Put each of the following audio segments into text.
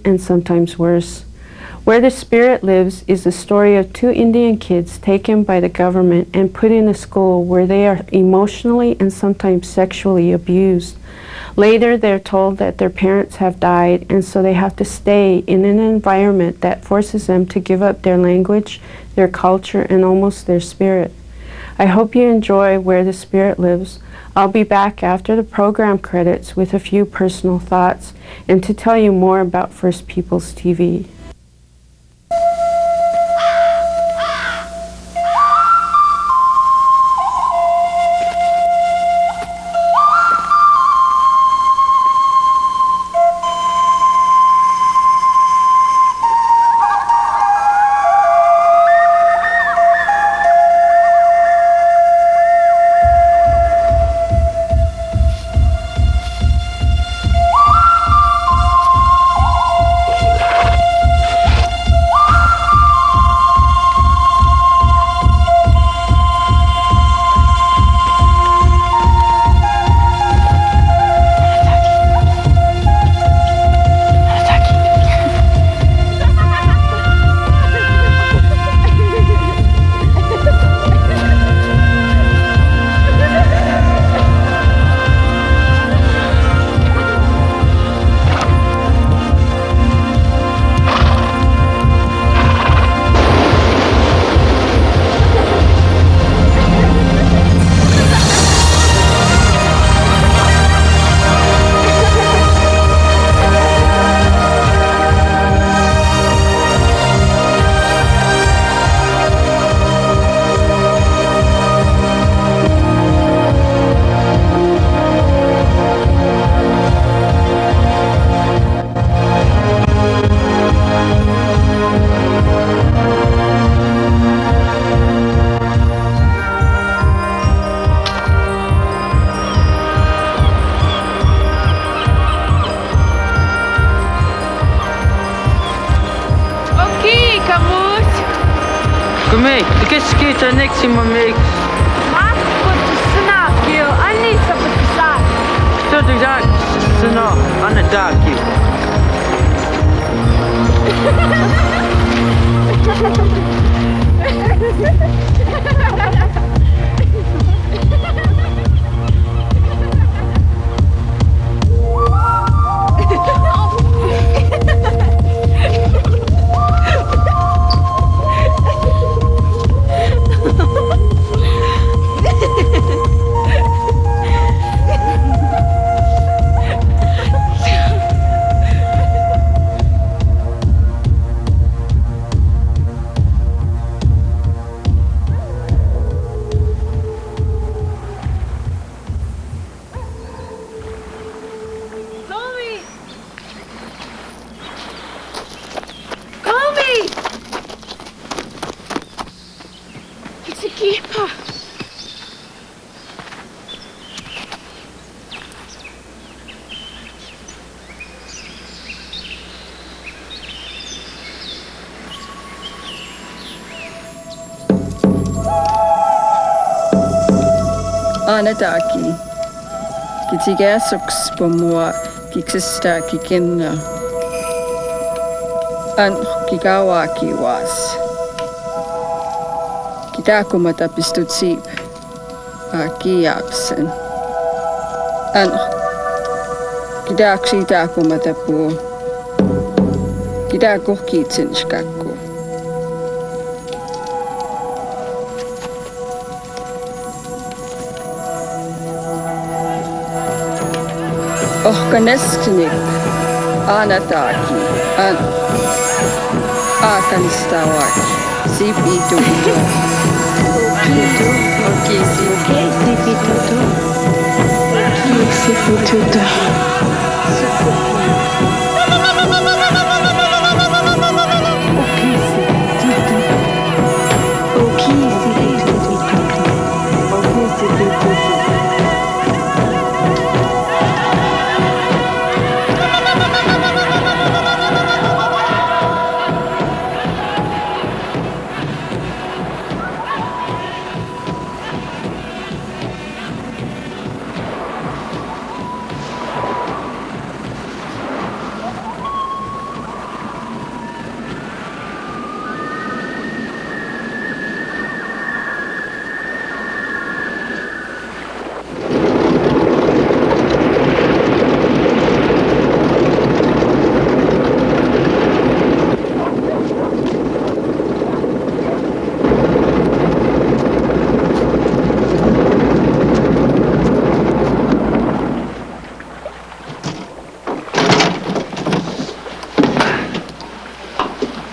and sometimes worse. Where the Spirit Lives is the story of two Indian kids taken by the government and put in a school where they are emotionally and sometimes sexually abused. Later, they're told that their parents have died, and so they have to stay in an environment that forces them to give up their language, their culture, and almost their spirit. I hope you enjoy Where the Spirit Lives. I'll be back after the program credits with a few personal thoughts and to tell you more about First Peoples TV. Qu'est-ce qui est un eximomix? Så du jag sno anadaki. Anadaki. Kitigasux pomua kiksista kikinna. An kikawaki was. Kitakumata pistutsip. Kiapsen. An kidaksitakumata po. Kidakuhkitsin shkakku. Ohkanesknik, anataki, an akanistawaki, sipitu ito. Okay, sipitu. Sipitu.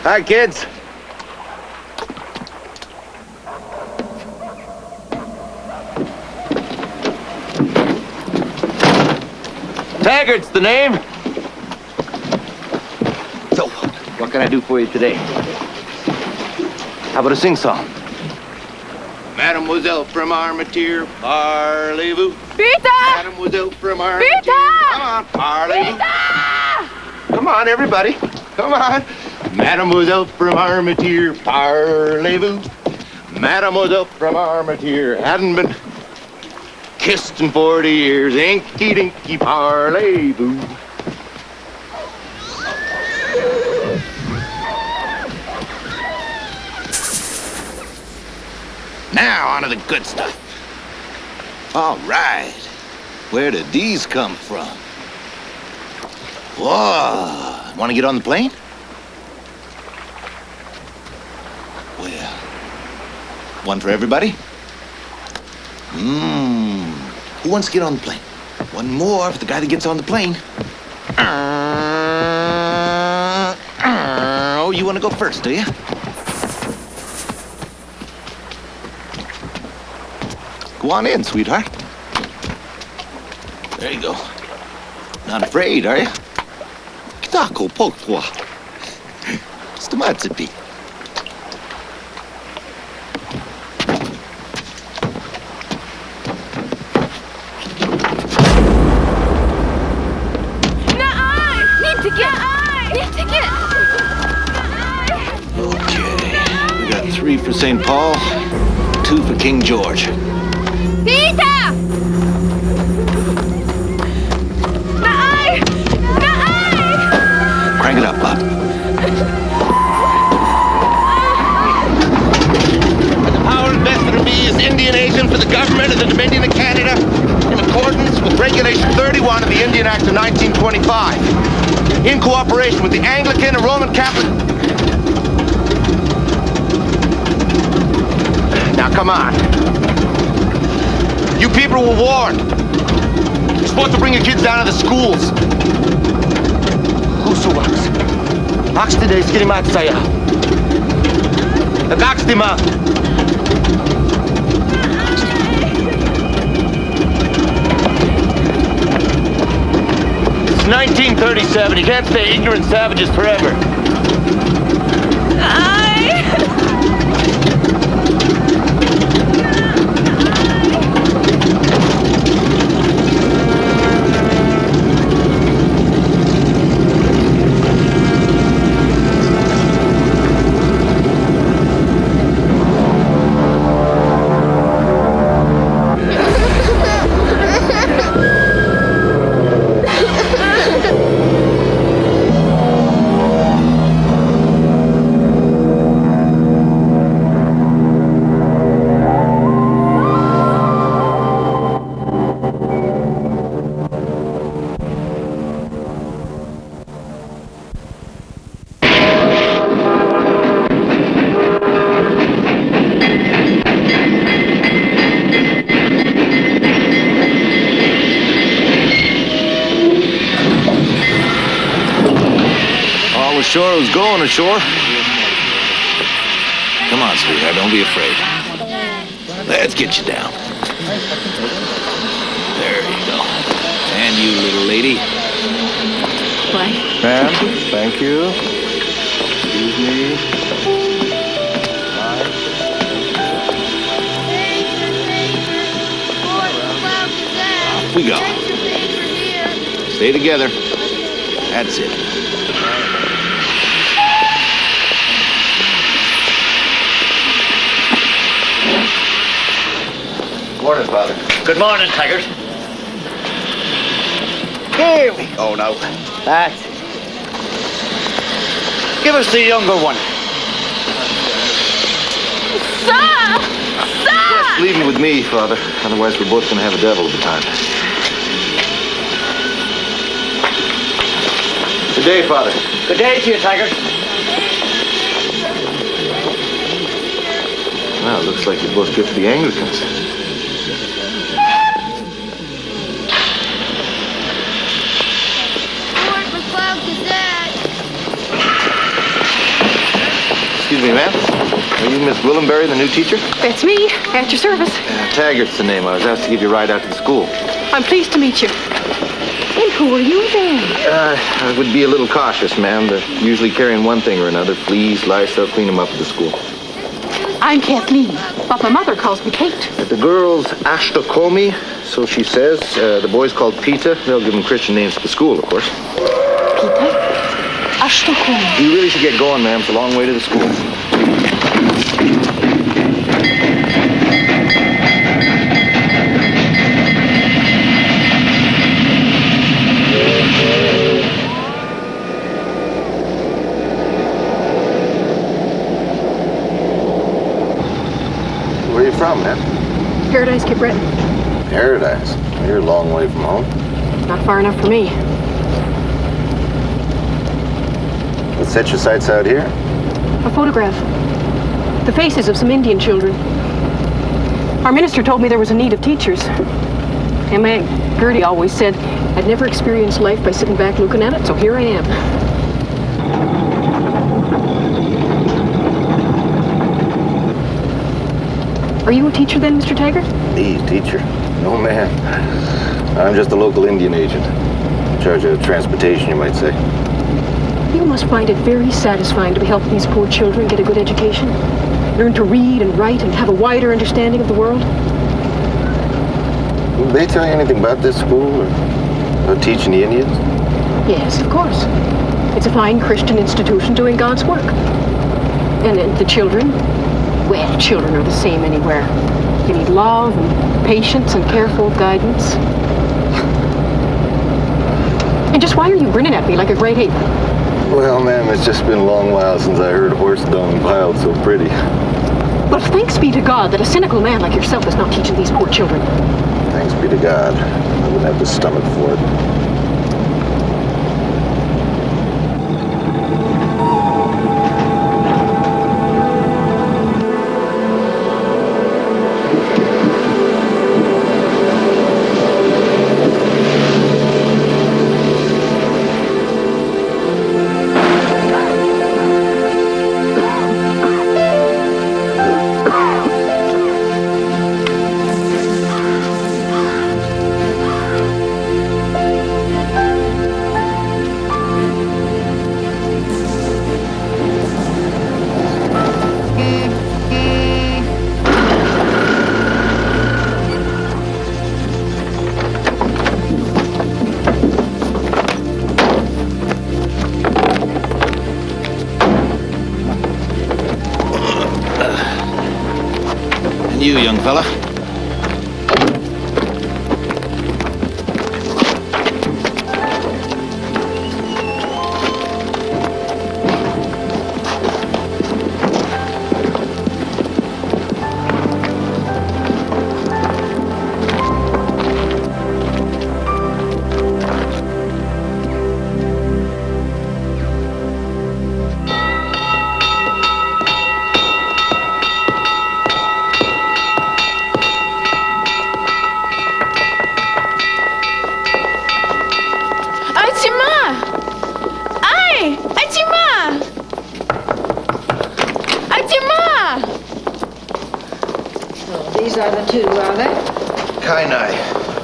Hi, kids. Taggart's the name. So, what can I do for you today? How about a sing-song? Mademoiselle from Armentières, parlez-vous? Rita! Mademoiselle from Armentières. Rita! Come on, parlez-vous? Come on, everybody. Come on. Mademoiselle from Armentières, parlez-vous? Mademoiselle from Armentières hadn't been kissed in 40 years. Inky dinky parlez-vous. Now, on to the good stuff. All right. Where did these come from? Whoa. Want to get on the plane? Well, one for everybody? Who wants to get on the plane? One more for the guy that gets on the plane. Oh, you want to go first, do you? Go on in, sweetheart. There you go. Not afraid, are you? Taco pour-toi. Stomatzity. Okay, we got 3 for St. Paul, 2 for King George. Peter! Crank it up, Bob. The power invested in me is Indian agent for the government of the Dominion of Canada in accordance with Regulation 31 of the Indian Act of 1925, in cooperation with the Anglican and Roman Catholic. Now, come on. You people were warned. You're supposed to bring your kids down to the schools. Kusuwaks. Akstide skirimatsaya. Agakstima. It's 1937. You can't stay ignorant savages forever. Ashore who's going ashore. Come on, sweetheart, don't be afraid. Let's get you down. There you go. And you, little lady. Why? Ma'am, thank you. Excuse me. Off we go. Stay together. That's it. Morning, Father. Good morning, Taggart. Here we go now. That's it. Give us the younger one. Just leave him with me, Father. Otherwise, we're both going to have a devil of a time. Good day, Father. Good day to you, Taggart. Well, it looks like you're both good for the Anglicans. Excuse me, ma'am. Are you Miss Willenberry, the new teacher? That's me, at your service. Taggart's the name. I was asked to give you a ride out to the school. I'm pleased to meet you. And who are you then? I would be a little cautious, ma'am. They're usually carrying one thing or another. Fleas, lice, they'll clean them up at the school. I'm Kathleen, but my mother calls me Kate. The girl's Ashtecome, so she says. The boy's called Peter. They'll give them Christian names at the school, of course. Peter? Ashtecome. You really should get going, ma'am. It's a long way to the school. Where are you from, man? Paradise, Cape Breton. Paradise. You're a long way from home. Not far enough for me. Let's set your sights out here. A photograph. The faces of some Indian children. Our minister told me there was a need of teachers. And my Aunt Gertie always said I'd never experienced life by sitting back looking at it, so here I am. Are you a teacher then, Mr. Taggart? Me, teacher? No, ma'am. I'm just a local Indian agent. In charge of transportation, you might say. You must find it very satisfying to be helping these poor children get a good education. Learn to read and write and have a wider understanding of the world. Did they tell you anything about this school or about teaching the Indians? Yes, of course. It's a fine Christian institution doing God's work. And then the children, well, children are the same anywhere. They need love and patience and careful guidance. And just why are you grinning at me like a great ape? Well, ma'am, it's just been a long while since I heard horse dung piled so pretty. Well, thanks be to God that a cynical man like yourself is not teaching these poor children. Thanks be to God. I wouldn't have the stomach for it. You, young fella. These are the two, are they? Kainai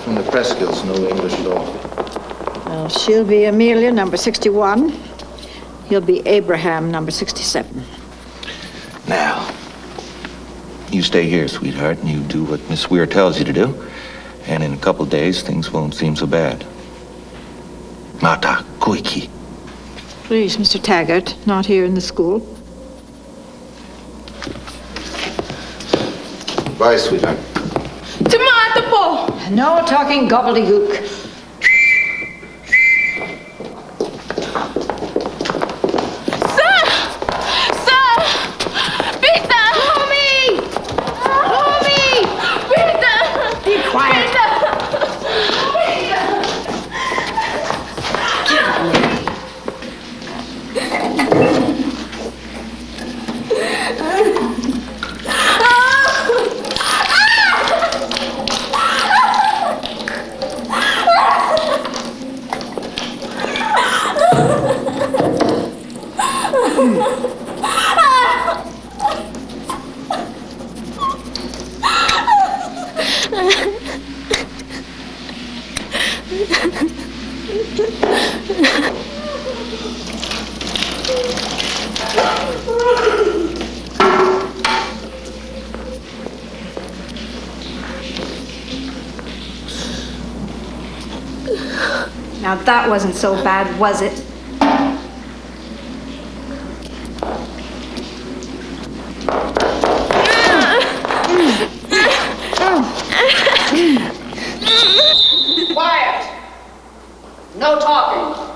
from the Prescotts, no English at all. Well, she'll be Amelia, number 61. He'll be Abraham, number 67. Now, you stay here, sweetheart, and you do what Miss Weir tells you to do. And in a couple days, things won't seem so bad. Mata kuiki. Please, Mr. Taggart, not here in the school. Bye, sweetheart. Tomato po! No talking gobbledygook. Now that wasn't so bad, was it? Quiet! No talking.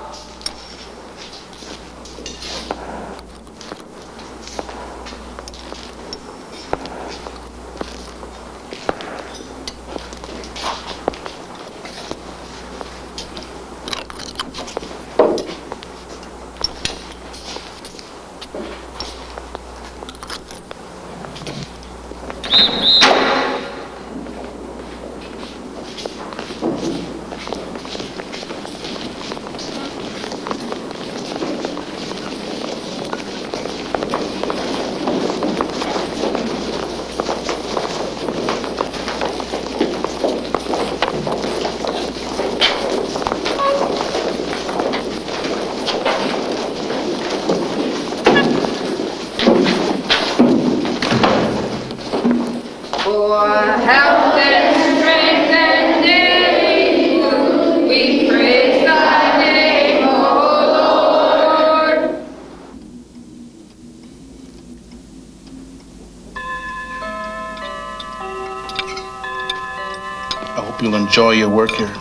You'll enjoy your work here.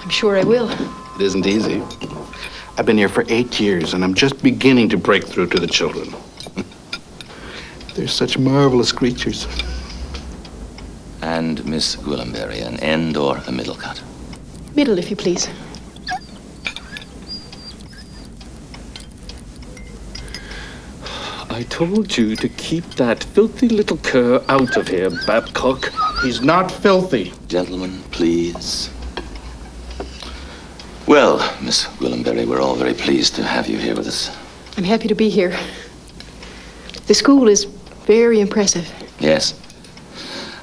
I'm sure I will. It isn't easy. I've been here for 8 years, and I'm just beginning to break through to the children. They're such marvelous creatures. And Miss Gwillimbury, an end or a middle cut? Middle, if you please. I told you to keep that filthy little cur out of here, Babcock. He's not filthy. Gentlemen, please. Well, Miss Gwillimbury, we're all very pleased to have you here with us. I'm happy to be here. The school is very impressive. Yes.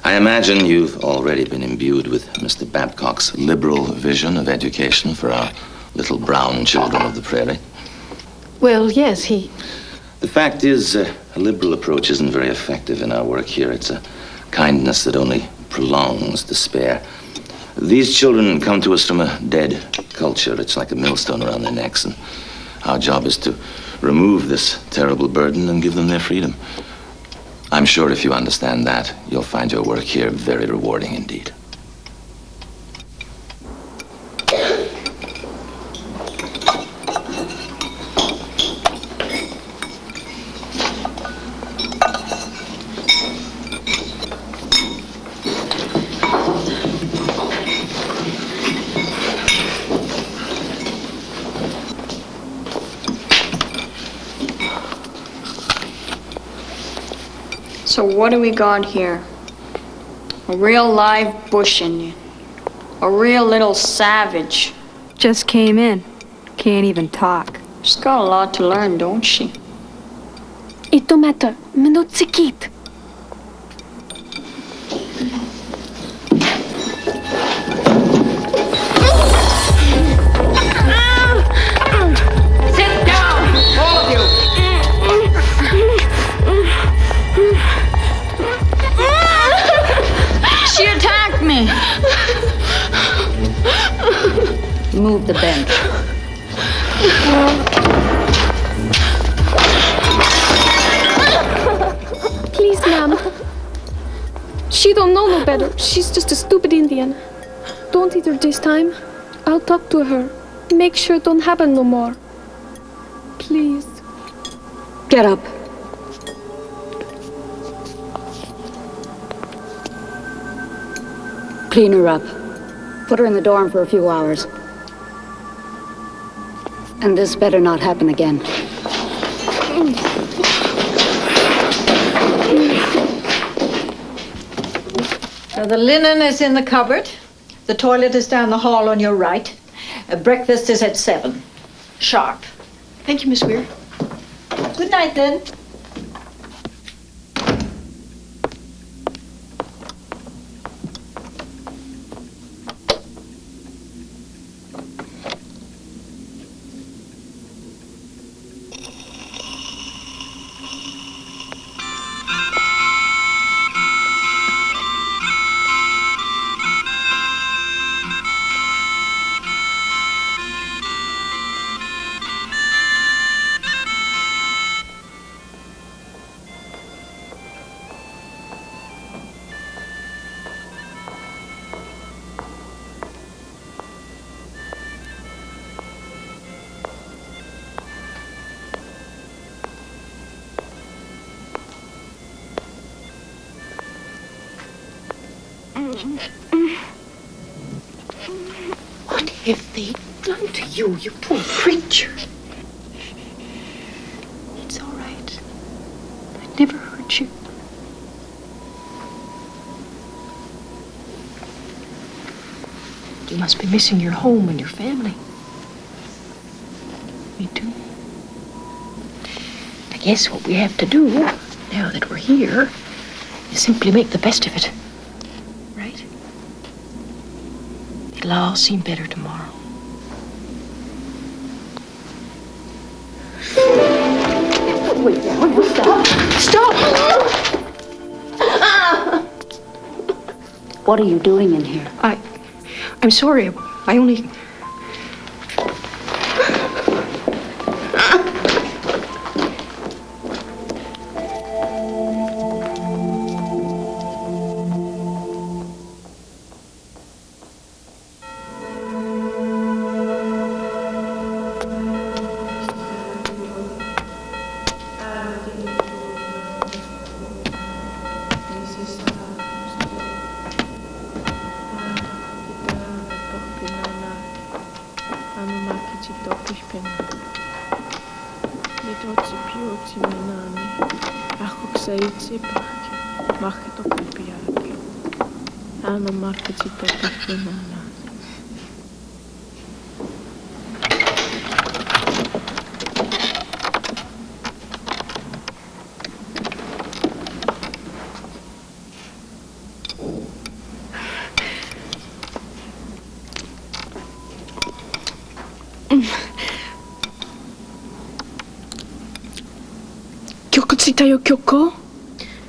I imagine you've already been imbued with Mr. Babcock's liberal vision of education for our little brown children of the prairie. Well, yes, The fact is, a liberal approach isn't very effective in our work here. It's a kindness that only prolongs despair. These children come to us from a dead culture. It's like a millstone around their necks, and our job is to remove this terrible burden and give them their freedom. I'm sure if you understand that, you'll find your work here very rewarding indeed. So what do we got here? A real live bush Indian. A real little savage. Just came in. Can't even talk. She's got a lot to learn, don't she? it don't matter. Minut sikit. Sit down, all of you. She attacked me. Move the bench. Please, ma'am. She don't know no better. She's just a stupid Indian. Don't hit her this time. I'll talk to her. Make sure it don't happen no more. Please. Get up. Clean her up. Put her in the dorm for a few hours. And this better not happen again. So the linen is in the cupboard. The toilet is down the hall on your right. Breakfast is at 7. Sharp. Thank you, Miss Weir. Good night, then. What have they done to you, you poor creature? It's all right. I'd never hurt you. You must be missing your home and your family. Me too. I guess what we have to do, now that we're here, is simply make the best of it. Right? It'll all seem better tomorrow. Wait now, stop. Stop! What are you doing in here? I'm sorry. I only...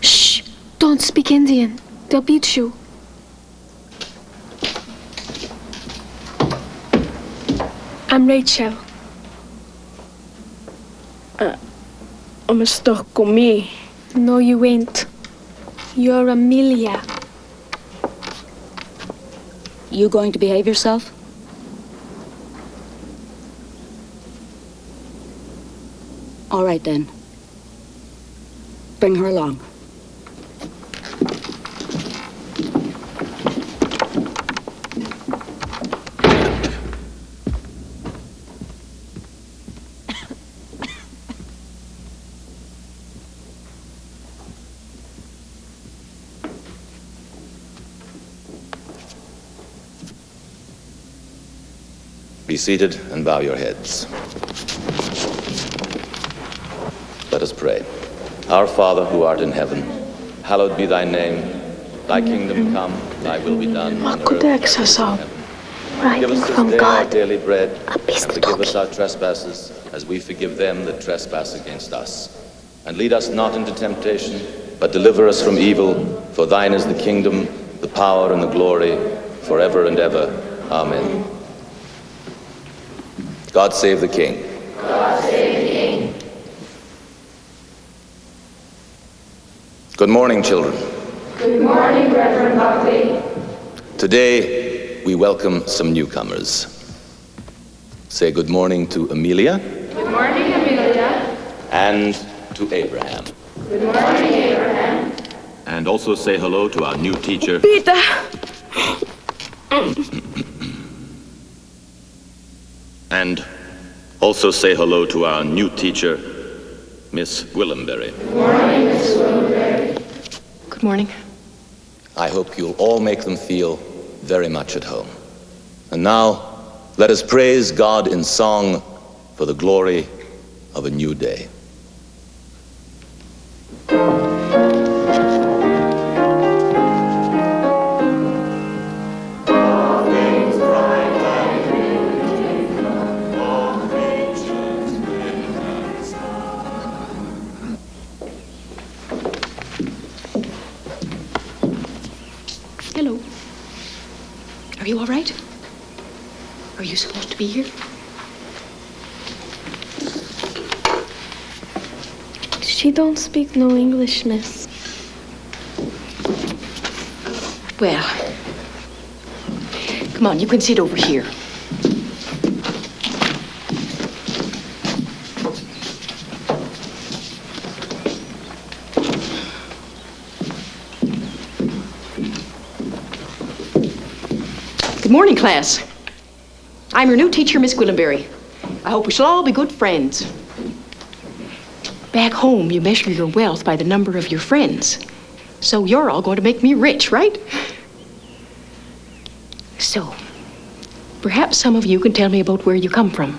Shh! Don't speak Indian. They'll beat you. I'm Rachel. I'm stuck with me. No, you ain't. You're Amelia. You going to behave yourself? All right, then. Bring her along. Be seated and bow your heads. Let us pray. Our Father who art in heaven, hallowed be thy name. Thy kingdom come, thy will be done on earth as it is in heaven. Give us this day our daily bread, and forgive us our trespasses, as we forgive them that trespass against us. And lead us not into temptation, but deliver us from evil. For thine is the kingdom, the power, and the glory, forever and ever. Amen. God save the King. God save the King. Good morning, children. Good morning, Reverend Buckley. Today, we welcome some newcomers. Say good morning to Amelia. Good morning, Amelia. And to Abraham. Good morning, Abraham. And also say hello to our new teacher. Peter! And also say hello to our new teacher, Miss Willenberry. Good morning, Miss Willenberry. Good morning. I hope you'll all make them feel very much at home. And now, let us praise God in song for the glory of a new day. Hello. Are you all right? Are you supposed to be here? She don't speak no English, miss. Well, come on, you can sit over here. Good morning, class. I'm your new teacher, Miss Gwillimbury. I hope we shall all be good friends. Back home, you measure your wealth by the number of your friends. So you're all going to make me rich, right? So, perhaps some of you can tell me about where you come from.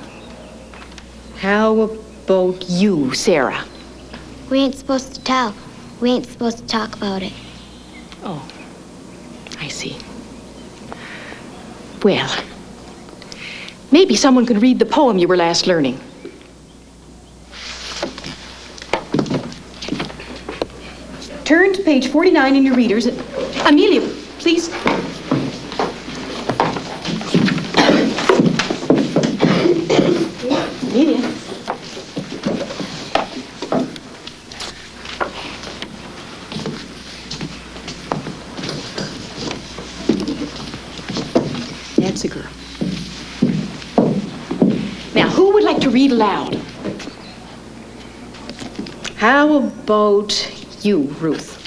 How about you, Sarah? We ain't supposed to tell. We ain't supposed to talk about it. Oh, I see. Well, maybe someone could read the poem you were last learning. Turn to page 49 in your readers. Amelia, please. Amelia. That's a girl. Now, who would like to read aloud? How about you, Ruth?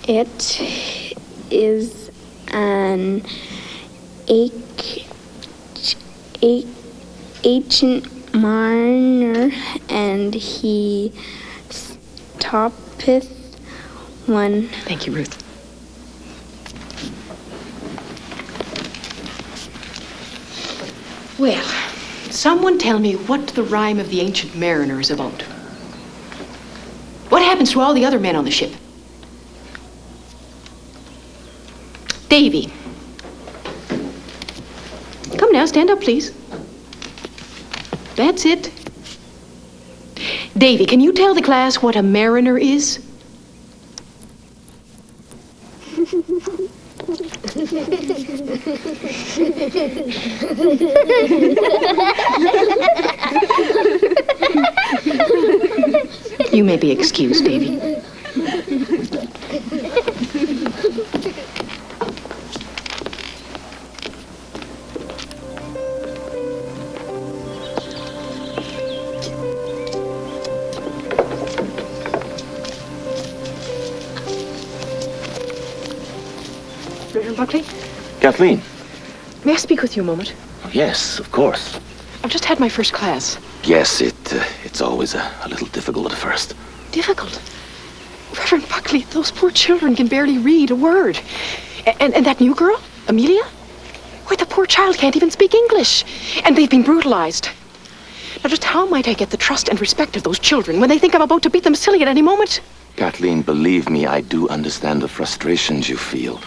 It is an ancient mariner, and he stoppeth one. Thank you, Ruth. Well, someone tell me what the rhyme of the Ancient Mariner is about. What happens to all the other men on the ship? Davy. Come now, stand up, please. That's it. Davy, can you tell the class what a mariner is? You may be excused, Davy. Reverend Buckley? Kathleen. May I speak with you a moment? Oh, yes, of course. I've just had my first class. Yes, it's always a little difficult at first. Difficult? Reverend Buckley, those poor children can barely read a word. And that new girl, Amelia? Why, the poor child can't even speak English. And they've been brutalized. Now, just how might I get the trust and respect of those children when they think I'm about to beat them silly at any moment? Kathleen, believe me, I do understand the frustrations you feel.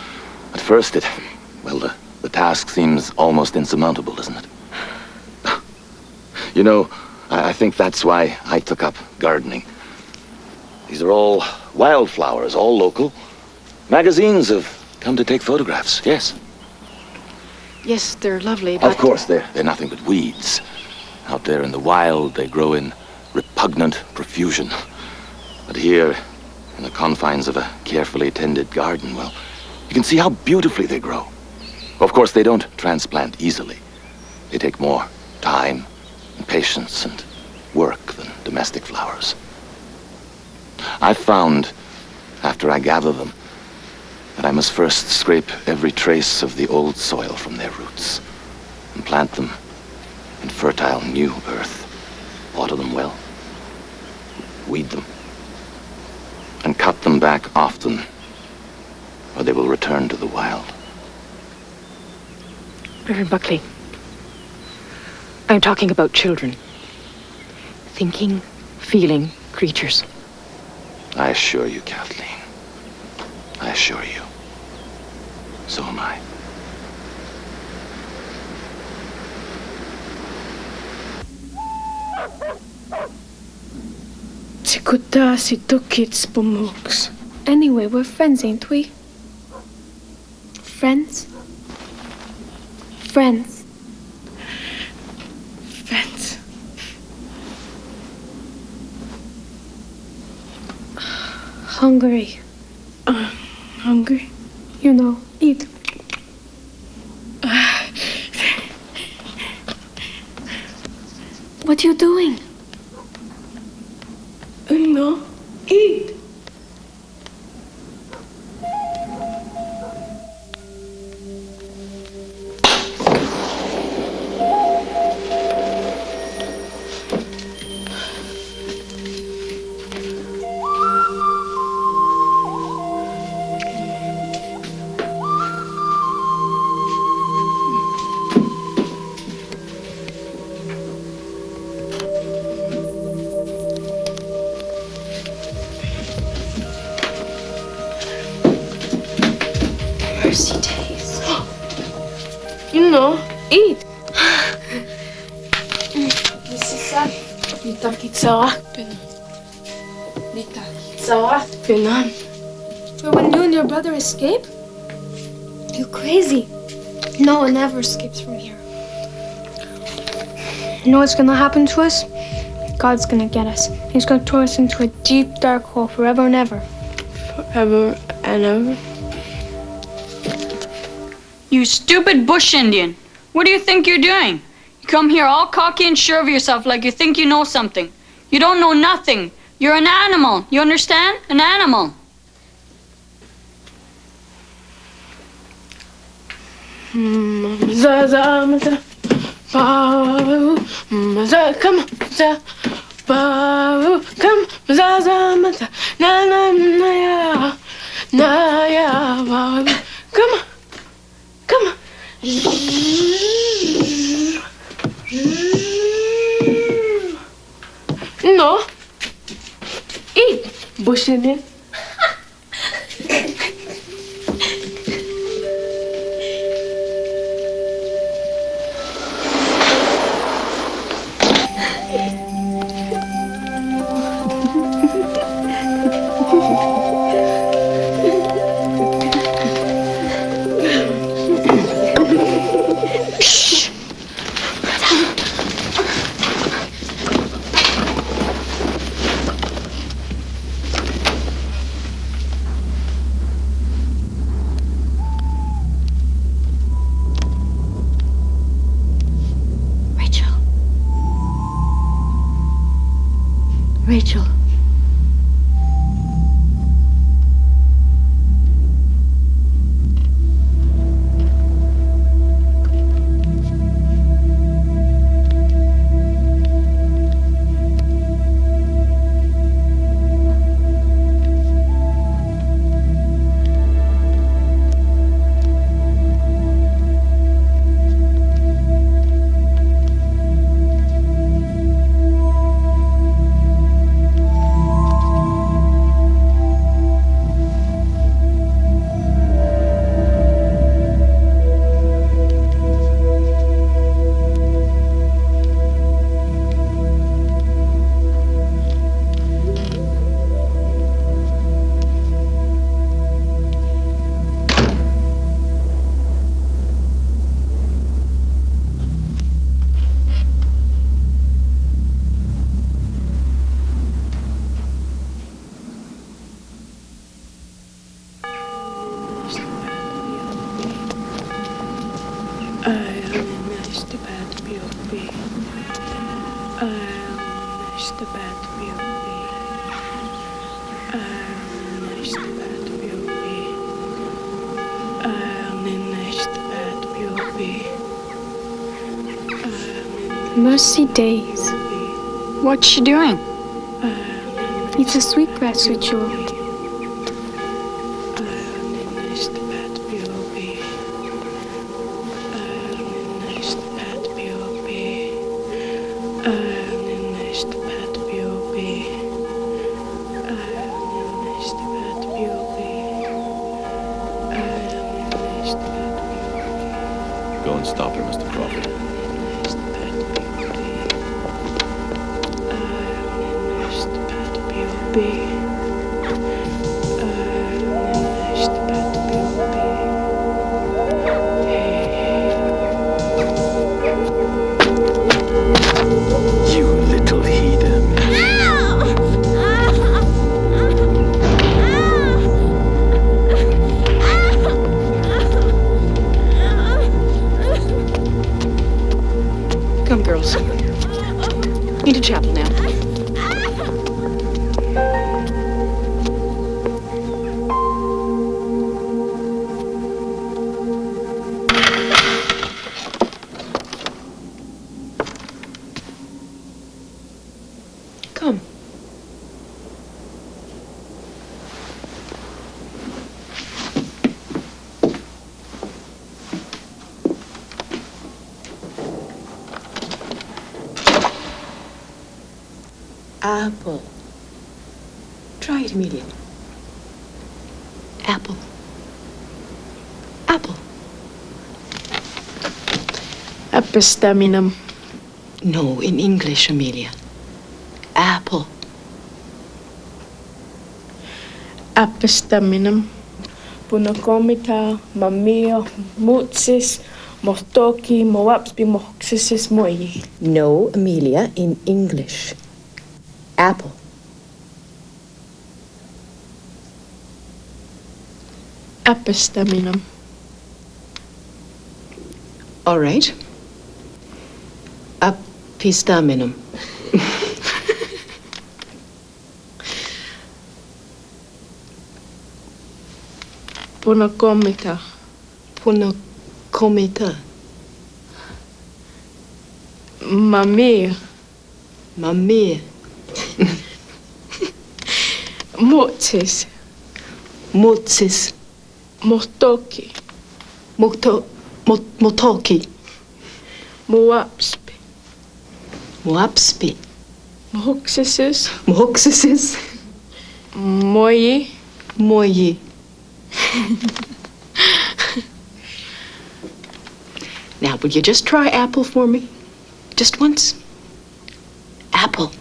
At first, the task seems almost insurmountable, doesn't it? You know, I think that's why I took up gardening. These are all wildflowers, all local. Magazines have come to take photographs, yes. Yes, they're lovely, but... Of course, they're nothing but weeds. Out there in the wild, they grow in repugnant profusion. But here, in the confines of a carefully tended garden, well, you can see how beautifully they grow. Of course, they don't transplant easily. They take more time and patience and work than domestic flowers. I've found, after I gather them, that I must first scrape every trace of the old soil from their roots and plant them in fertile new earth, water them well, weed them, and cut them back often, or they will return to the wild. Reverend Buckley, I'm talking about children. Thinking, feeling creatures. I assure you, Kathleen. I assure you. So am I. Anyway, we're friends, ain't we? Friends? Friends. Friends. Hungry. Hungry? You know, eat. What you doing? No, eat. Eat. But when you and your brother escape, you're crazy. No one ever escapes from here. You know what's gonna happen to us? God's gonna get us. He's gonna throw us into a deep, dark hole forever and ever. Forever and ever. You stupid bush Indian. What do you think you're doing? You come here all cocky and sure of yourself like you think you know something. You don't know nothing. You're an animal. You understand? An animal. No. Eat. Bush Indian. Rachel. Mercy days. What's she doing? It's a sweetgrass ritual. Go and stop her, Mr. Crawford. You little heathen. Come, girls. Into chapel now. Come. Apple. Try it, Amelia. Apple. Apple. Epistemium. No, in English, Amelia. Apple. Epistemium. Punacomita, mamia, mutsis, mostoki, moapspi, moxisis, moi. No, Amelia, in English. Apple. Epistemium. All right. Epistaminum. Punacomita. Punacomita. Mamia. Mamia. Mutsis. Mutsis. Mostoki. Motoki. Moapspi. Moapspi. Moxisis. Moxisis. Moi. Moi. Now, would you just try apple for me? Just once? Apple.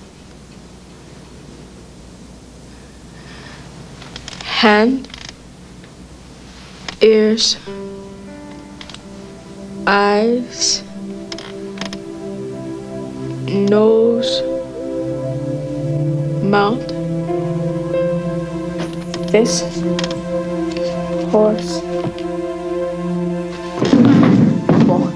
Hand. Ears. Eyes. Nose. Mouth. Fist. Horse. Boy.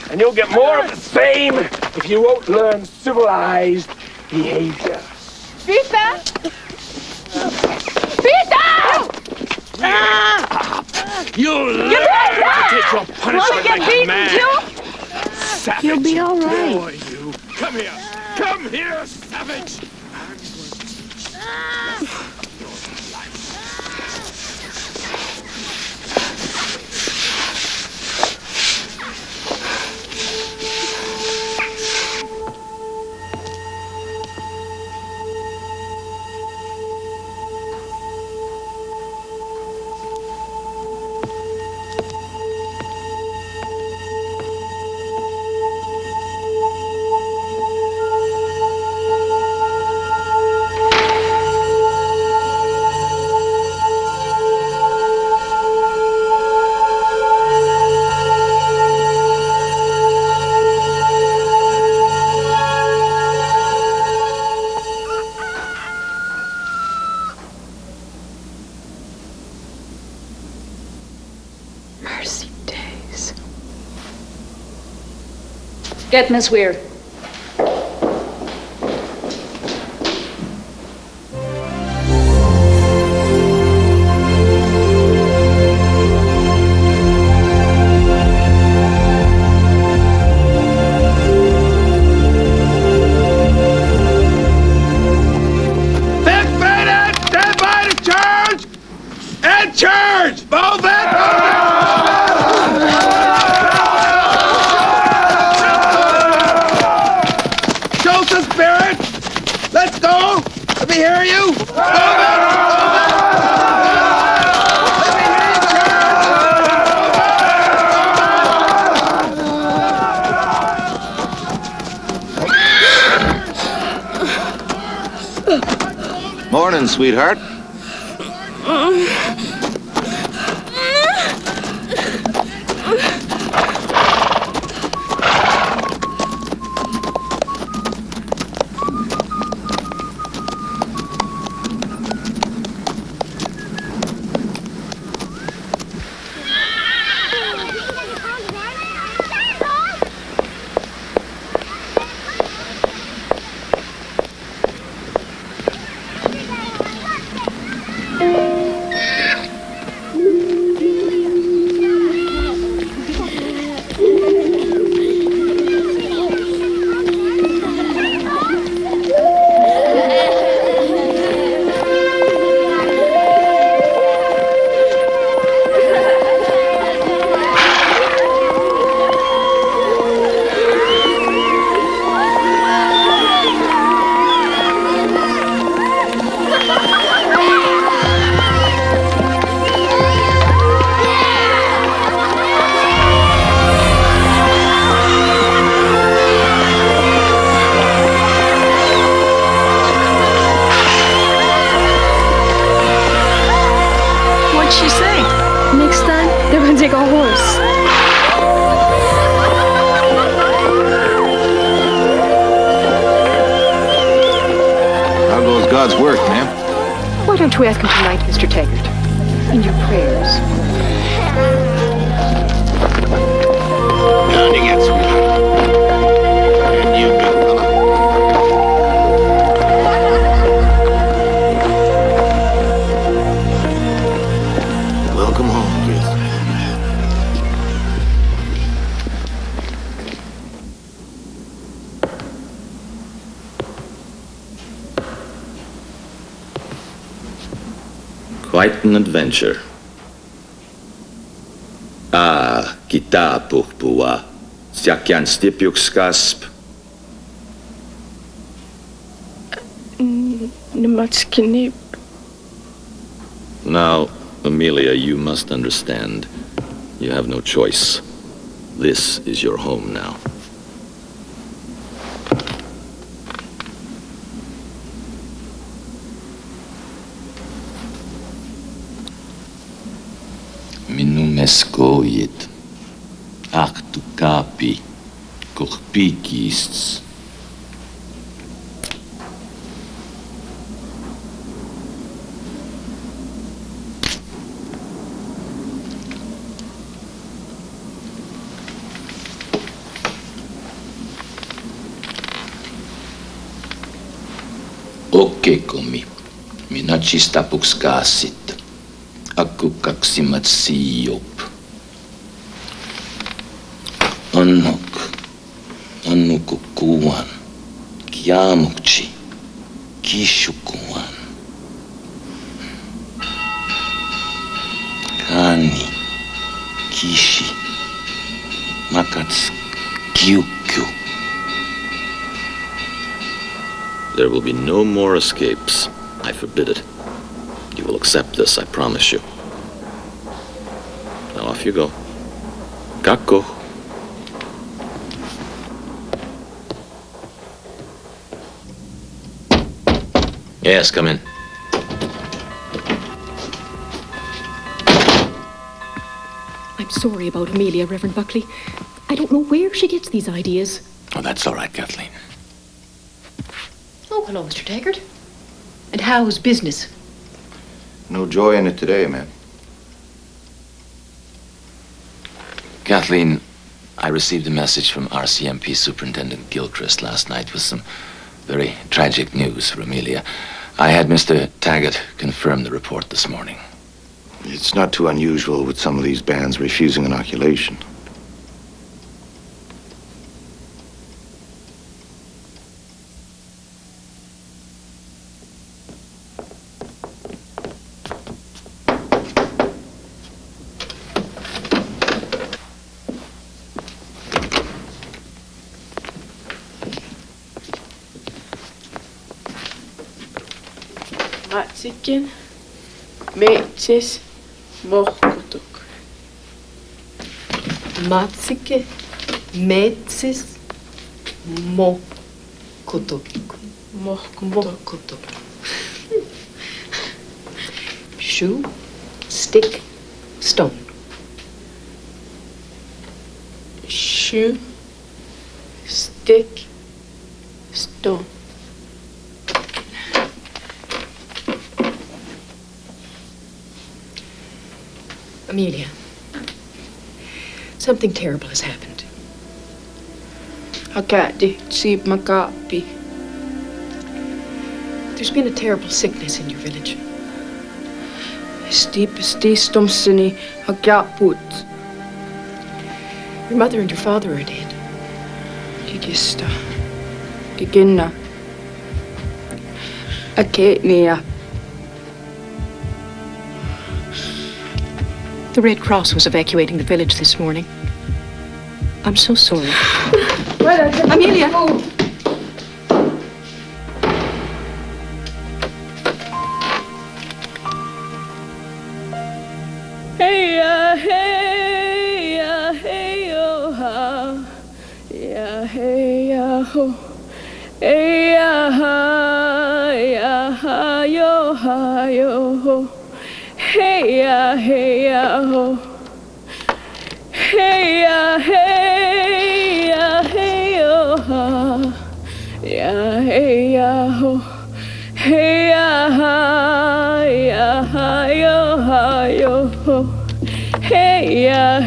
And you'll get more of the same if you won't learn civilized behavior. Vita! Vita! You'll learn Get right to back! take your punishment Wanna get like a beaten man. too? Savage. You'll be all right. Boy, you. Come here. Come here, savage. Mercy days. Get Miss Weir. Stand by to charge! And charge! Move it! Show some spirit! Let's go! Let me hear you! Move it! Morning, sweetheart. They're gonna take a horse. How goes God's work, ma'am? Why don't you ask him tonight, Mr. Taggart? In your prayers. Down you get, sweetheart. And you, big fella. Welcome home, kids. Quite an adventure. Kita puhpua. Siakyan stipiukscasp. Namatskinip. Now, Amelia, you must understand. You have no choice. This is your home now. Minumeskoit. Achtukapi. Kochpikists. Okekomi. Minä chistapukskaasit. Akku kaksimat siop. Annukukuan. Kiamukchi. Kishukuan. Kani. Kishi. Makats. Kyukyu. There will be no more escapes. I forbid it. You will accept this, I promise you. Now off you go. Kakko. Yes, come in. I'm sorry about Amelia, Reverend Buckley. I don't know where she gets these ideas. Oh, that's all right, Kathleen. Oh, hello, Mr. Taggart. And how's business? No joy in it today, ma'am. Kathleen, I received a message from RCMP Superintendent Gilchrist last night with some very tragic news for Amelia. I had Mr. Taggart confirm the report this morning. It's not too unusual with some of these bands refusing inoculation. Matsikin, metsis, mohkutuk. Matsike, metsis, mohkutuk. Mohkutuk. Shoe, stick, stone. Shoe, stick, stone. Amelia, something terrible has happened. Hakati, siip makaappi. There's been a terrible sickness in your village. Stistomseni hakaput. Your mother and your father are dead. Ikista. Ikinna. Akenia. The Red Cross was evacuating the village this morning. I'm so sorry. Amelia! Hey, hey, hey, oh, ha. Yeah, hey, ho. Hey, ha, yo, ho. Hey, ho. Hey ya, hey ya, hey oh ha. Yeah, hey ya ho. Hey ya ha, ya ha yo ha yo ho. Hey ya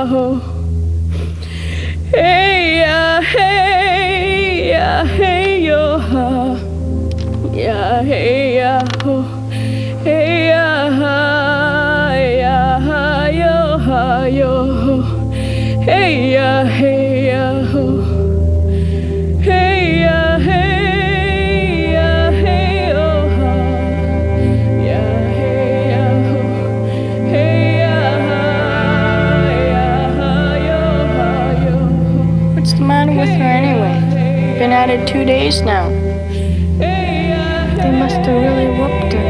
ho. Hey ya, hey yo ha. Yeah, hey ya ho. Hey ya ha yo ha yo ho. Hey ya ho. Hey ya hey oh ha. Yeah, hey ya ho. Hey ya yo ha yo ho. What's the matter with her anyway? Been at it 2 days now. They must have really whooped her.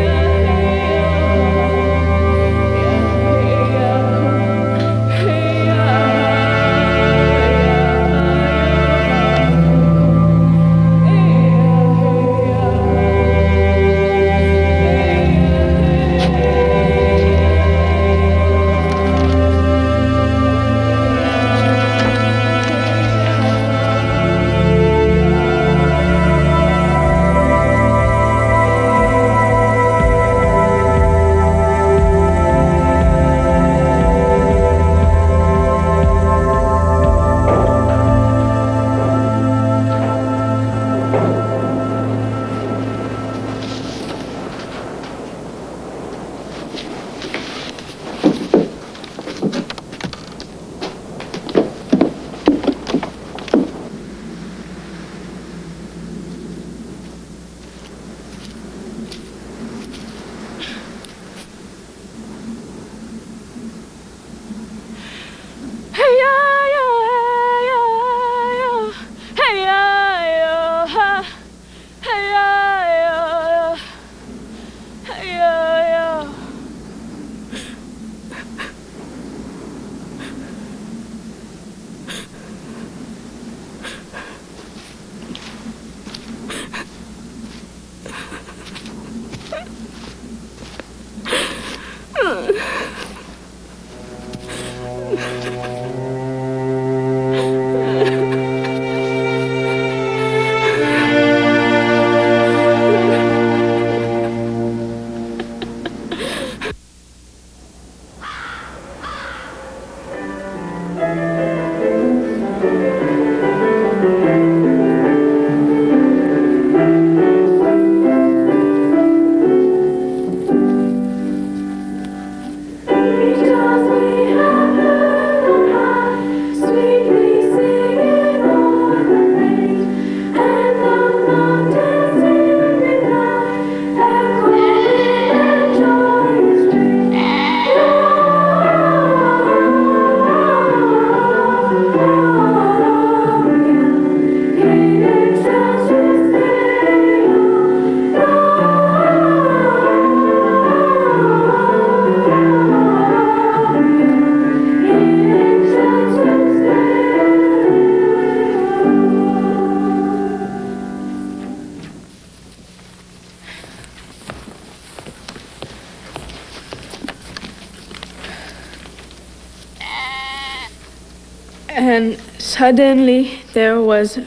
And suddenly there was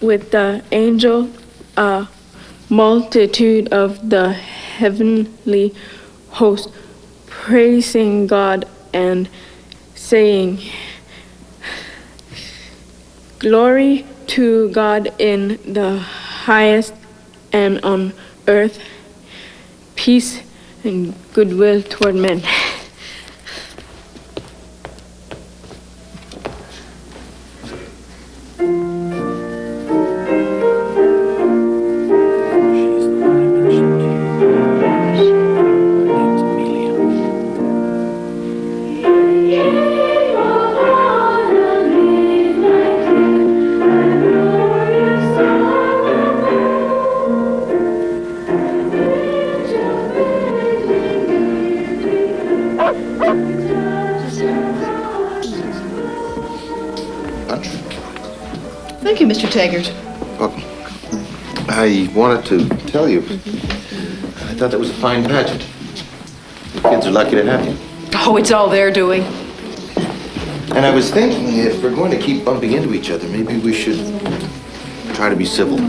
with the angel a multitude of the heavenly host praising God and saying, "Glory to God in the highest, and on earth peace and goodwill toward men." Thank you, Mr. Taggart. Well, I wanted to tell you, I thought that was a fine pageant. The kids are lucky to have you. Oh, it's all their doing. And I was thinking, if we're going to keep bumping into each other, maybe we should try to be civil.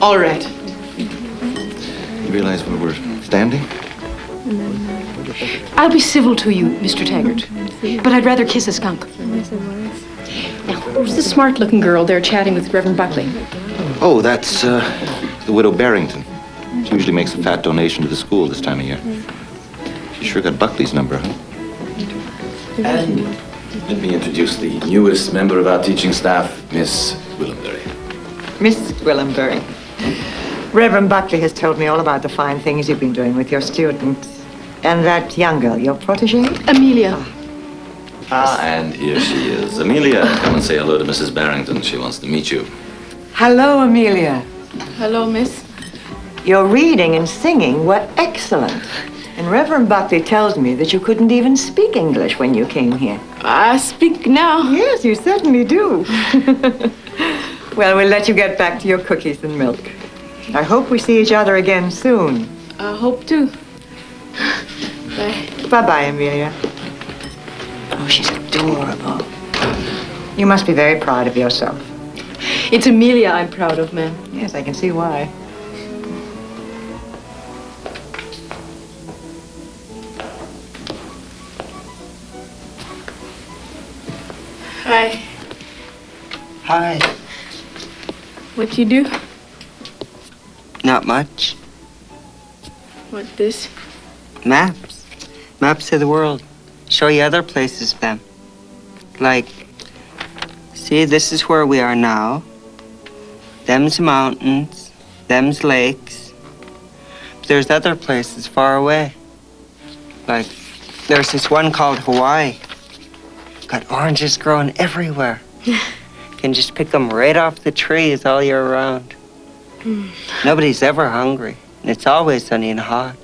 All right. You realize where we're standing? I'll be civil to you, Mr. Taggart. But I'd rather kiss a skunk. Now, who's the smart-looking girl there chatting with Reverend Buckley? Oh, that's the widow Barrington. She usually makes a fat donation to the school this time of year. She sure got Buckley's number, huh? And let me introduce the newest member of our teaching staff, Miss Willenbury. Miss Willenbury, Reverend Buckley has told me all about the fine things you've been doing with your students. And that young girl, your protege? Amelia. And here she is. Amelia, come and say hello to Mrs. Barrington. She wants to meet you. Hello, Amelia. Hello, miss. Your reading and singing were excellent. And Reverend Buckley tells me that you couldn't even speak English when you came here. I speak now. Yes, you certainly do. Well, we'll let you get back to your cookies and milk. I hope we see each other again soon. I hope to. Bye. Bye-bye, Amelia. Oh, she's adorable. You must be very proud of yourself. It's Amelia I'm proud of, ma'am. Yes, I can see why. Hi. Hi. What you do? Not much. What this? Maps. Maps of the world. Show you other places, Ben. Like, see, this is where we are now. Them's mountains. Them's lakes. But there's other places far away. Like, there's this one called Hawaii. Got oranges growing everywhere. Can just pick them right off the trees all year round. Nobody's ever hungry, and it's always sunny and hot.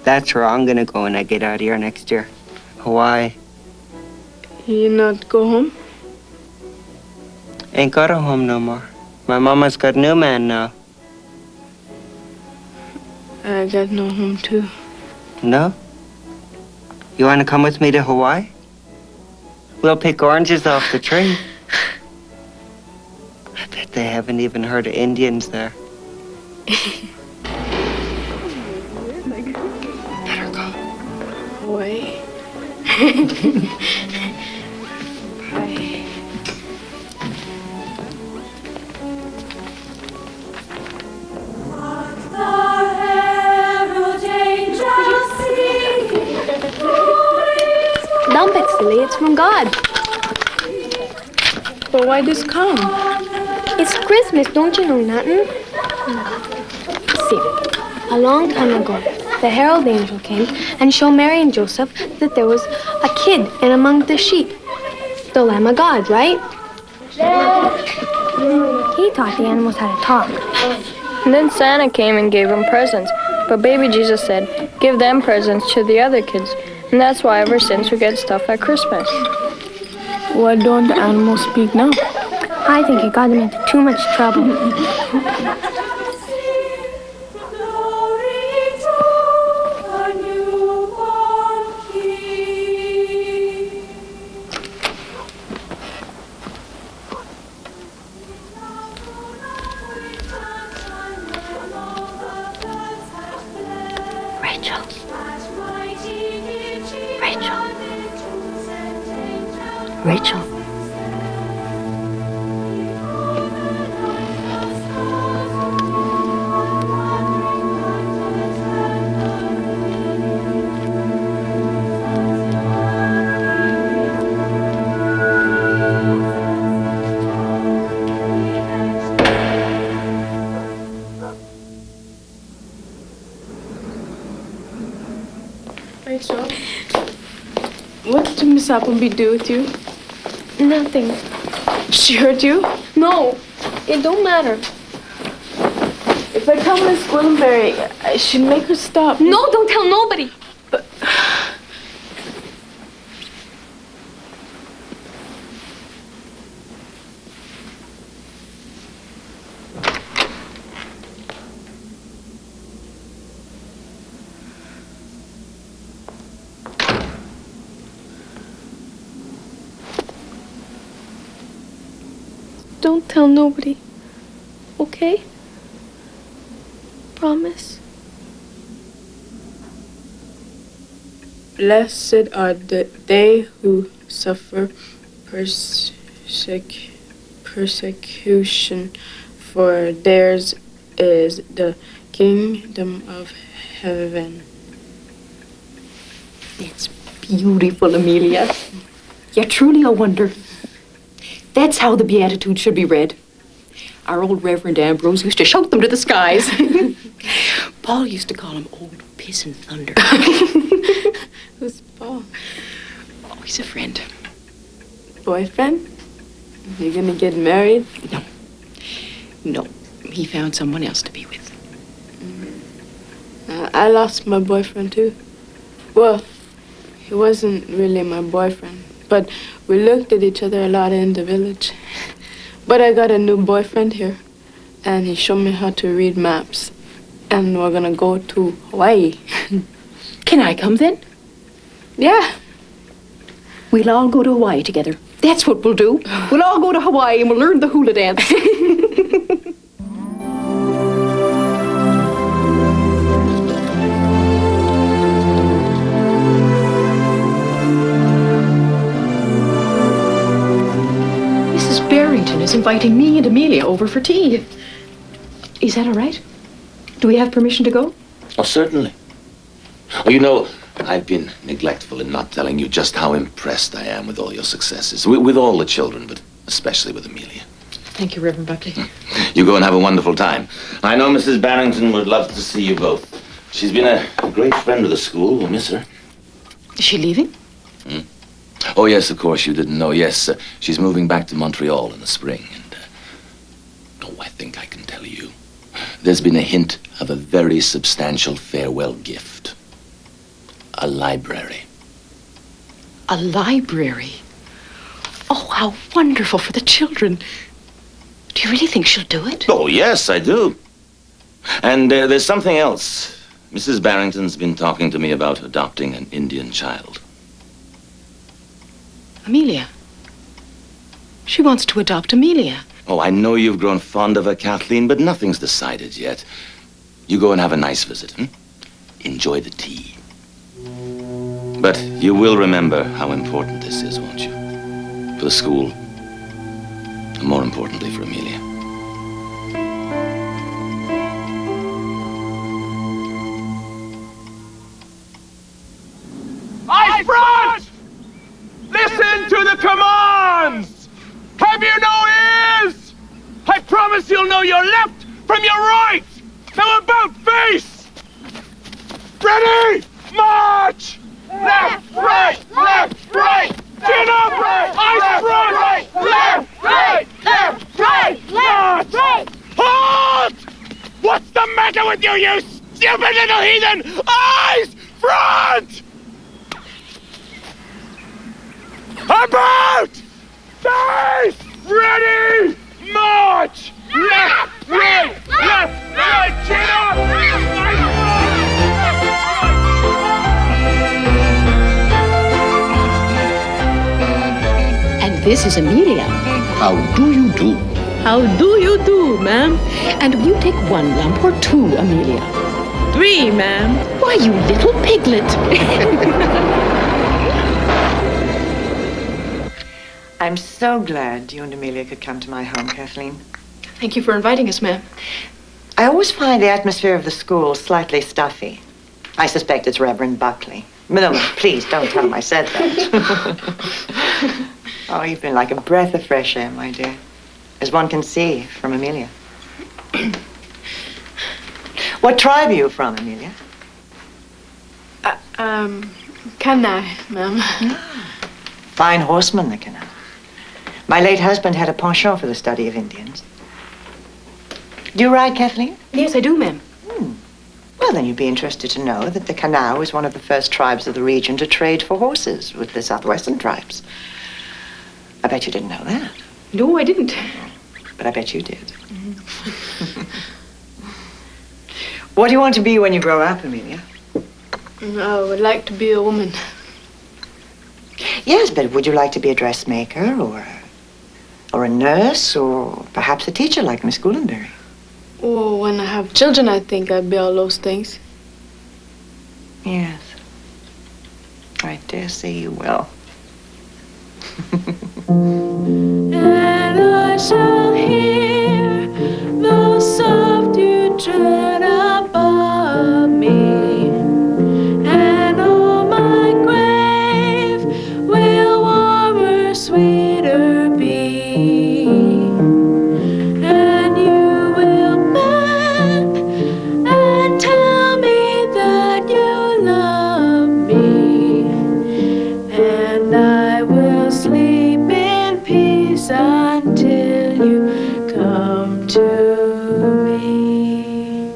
That's where I'm gonna go when I get out of here next year. Hawaii. You not go home? Ain't got a home no more. My mama's got a new man now. I got no home too. No? You wanna come with me to Hawaii? We'll pick oranges off the tree. I bet they haven't even heard of Indians there. Better go. Hawaii. Bye. Dump it, silly. It's from God. But why this come? It's Christmas. Don't you know nothing? See, a long time ago, the herald angel came and showed Mary and Joseph that there was a kid in among the sheep. The Lamb of God, right? He taught the animals how to talk. And then Santa came and gave them presents. But baby Jesus said, give them presents to the other kids. And that's why ever since we get stuff at Christmas. Why don't the animals speak now? I think it got them into too much trouble. Rachel. Rachel. Rachel. Rachel, what did Miss Appleby do with you? Nothing. She hurt you? No, it don't matter. If I tell Miss Willenbury, I should make her stop. No, don't tell nobody. But don't tell nobody. Okay? Promise? Blessed are they who suffer persecution, for theirs is the kingdom of heaven. It's beautiful, Amelia. You're truly a wonder. That's how the Beatitudes should be read. Our old Reverend Ambrose used to shout them to the skies. Paul used to call him Old Piss and Thunder. Who's Paul? Oh, he's a friend. Boyfriend? You gonna get married? No, he found someone else to be with. I lost my boyfriend too. Well, he wasn't really my boyfriend, but we looked at each other a lot in the village. But I got a new boyfriend here, and he showed me how to read maps. And we're gonna go to Hawaii. Can I come then? Yeah. We'll all go to Hawaii together. That's what we'll do. We'll all go to Hawaii and we'll learn the hula dance. Mrs. Barrington is inviting me and Amelia over for tea. Is that all right? Do we have permission to go? Oh, certainly. Oh, you know, I've been neglectful in not telling you just how impressed I am with all your successes. With all the children, but especially with Amelia. Thank you, Reverend Buckley. You go and have a wonderful time. I know Mrs. Barrington would love to see you both. She's been a great friend of the school. We'll miss her. Is she leaving? Oh, yes, of course, you didn't know. Yes, she's moving back to Montreal in the spring. And, I think I can tell you. There's been a hint of a very substantial farewell gift. A library. A library? Oh, how wonderful for the children. Do you really think she'll do it? Oh, yes, I do. And there's something else. Mrs. Barrington's been talking to me about adopting an Indian child. Amelia. She wants to adopt Amelia. Oh, I know you've grown fond of her, Kathleen, but nothing's decided yet. You go and have a nice visit, Enjoy the tea. But you will remember how important this is, won't you? For the school, and more importantly for Amelia. Eyes front! Listen to the commands! Have you no ears? I promise you'll know your left from your right! Now about face! Ready? March! Left, right, left, right! Chin up! Eyes front! Left, right, left, right, left, right! Halt! What's the matter with you, you stupid little heathen? Eyes front! About! Face! Ready! March! Left, right, chin up! And this is Amelia. How do you do? How do you do, ma'am? And will you take 1 lump or 2, Amelia? 3, ma'am. Why, you little piglet. I'm so glad you and Amelia could come to my home, Kathleen. Thank you for inviting us, ma'am. I always find the atmosphere of the school slightly stuffy. I suspect it's Reverend Buckley. No, please don't tell him I said that. Oh, you've been like a breath of fresh air, my dear. As one can see from Amelia. What tribe are you from, Amelia? Kanai, ma'am. Fine horseman, the Kanai. My late husband had a penchant for the study of Indians. Do you ride, Kathleen? Yes, I do, ma'am. Well, then you'd be interested to know that the Kanai was one of the first tribes of the region to trade for horses with the southwestern tribes. I bet you didn't know that. No, I didn't. But I bet you did. What do you want to be when you grow up, Amelia? I would like to be a woman. Yes, but would you like to be a dressmaker or Or a nurse, or perhaps a teacher like Miss Goulenberry. Oh, when I have children, I think I'd be all those things. Yes. I dare say you will. And I shall hear the soft dew tread above me, and all my grave will warmer, sweeter be, and you will bend and tell me that you love me, and I will sleep in peace until you come to me.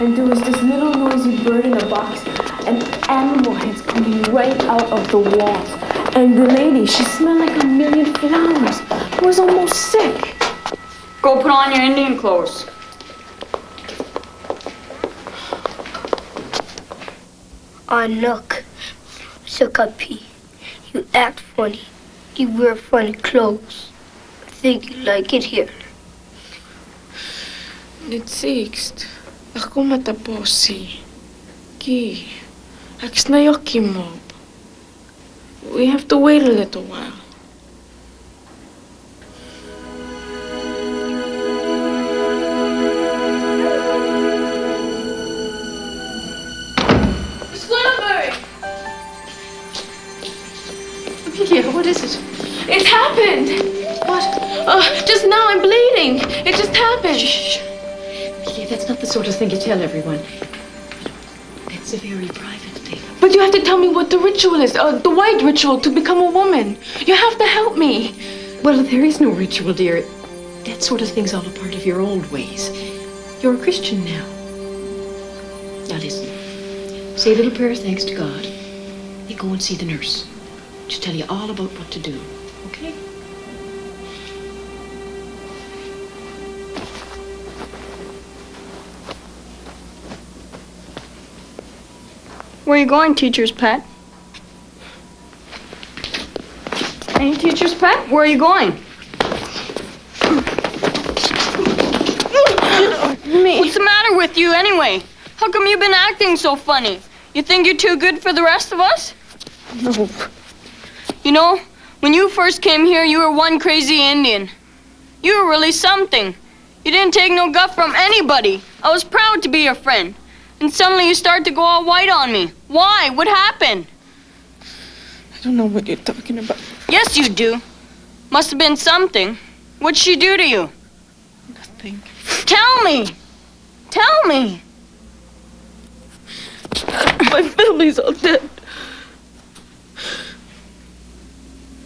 And there was this little noisy bird in a box, and animal heads coming right out of the walls. And the lady, she smelled like 1,000,000 flowers. I was almost sick. Go put on your Indian clothes. Look, Sukapi, you act funny. You wear funny clothes. I think you like it here. Nitsikst. Ako mataposi. Ki. Aksnayoki mob. We have to wait a little while. Miss Goulenberry! Amelia, what is it? It's happened! What? Just now I'm bleeding. It just happened. Shh. Amelia, that's not the sort of thing you tell everyone. That's a very private thing. But you have to tell me what the ritual is. The white ritual to become a woman. You have to help me. Well, there is no ritual, dear. That sort of thing's all a part of your old ways. You're a Christian now. Now listen. Say a little prayer of thanks to God. Then go and see the nurse. She'll tell you all about what to do. Okay? Where are you going, teacher's pet? Any teacher's pet? Where are you going? What's the matter with you anyway? How come you've been acting so funny? You think you're too good for the rest of us? No. You know, when you first came here, you were one crazy Indian. You were really something. You didn't take no guff from anybody. I was proud to be your friend. And suddenly you start to go all white on me. Why? What happened? I don't know what you're talking about. Yes, you do. Must have been something. What'd she do to you? Nothing. Tell me. Tell me. My family's all dead.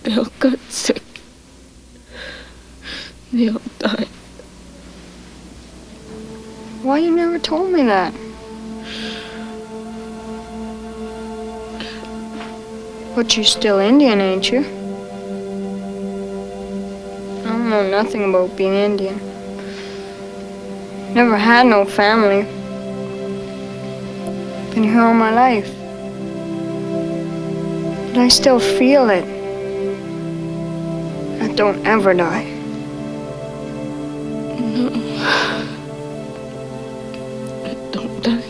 They all got sick. They all died. Why you never told me that? But you're still Indian, ain't you? I don't know nothing about being Indian. Never had no family. Been here all my life. But I still feel it. I don't ever die. No. I don't die.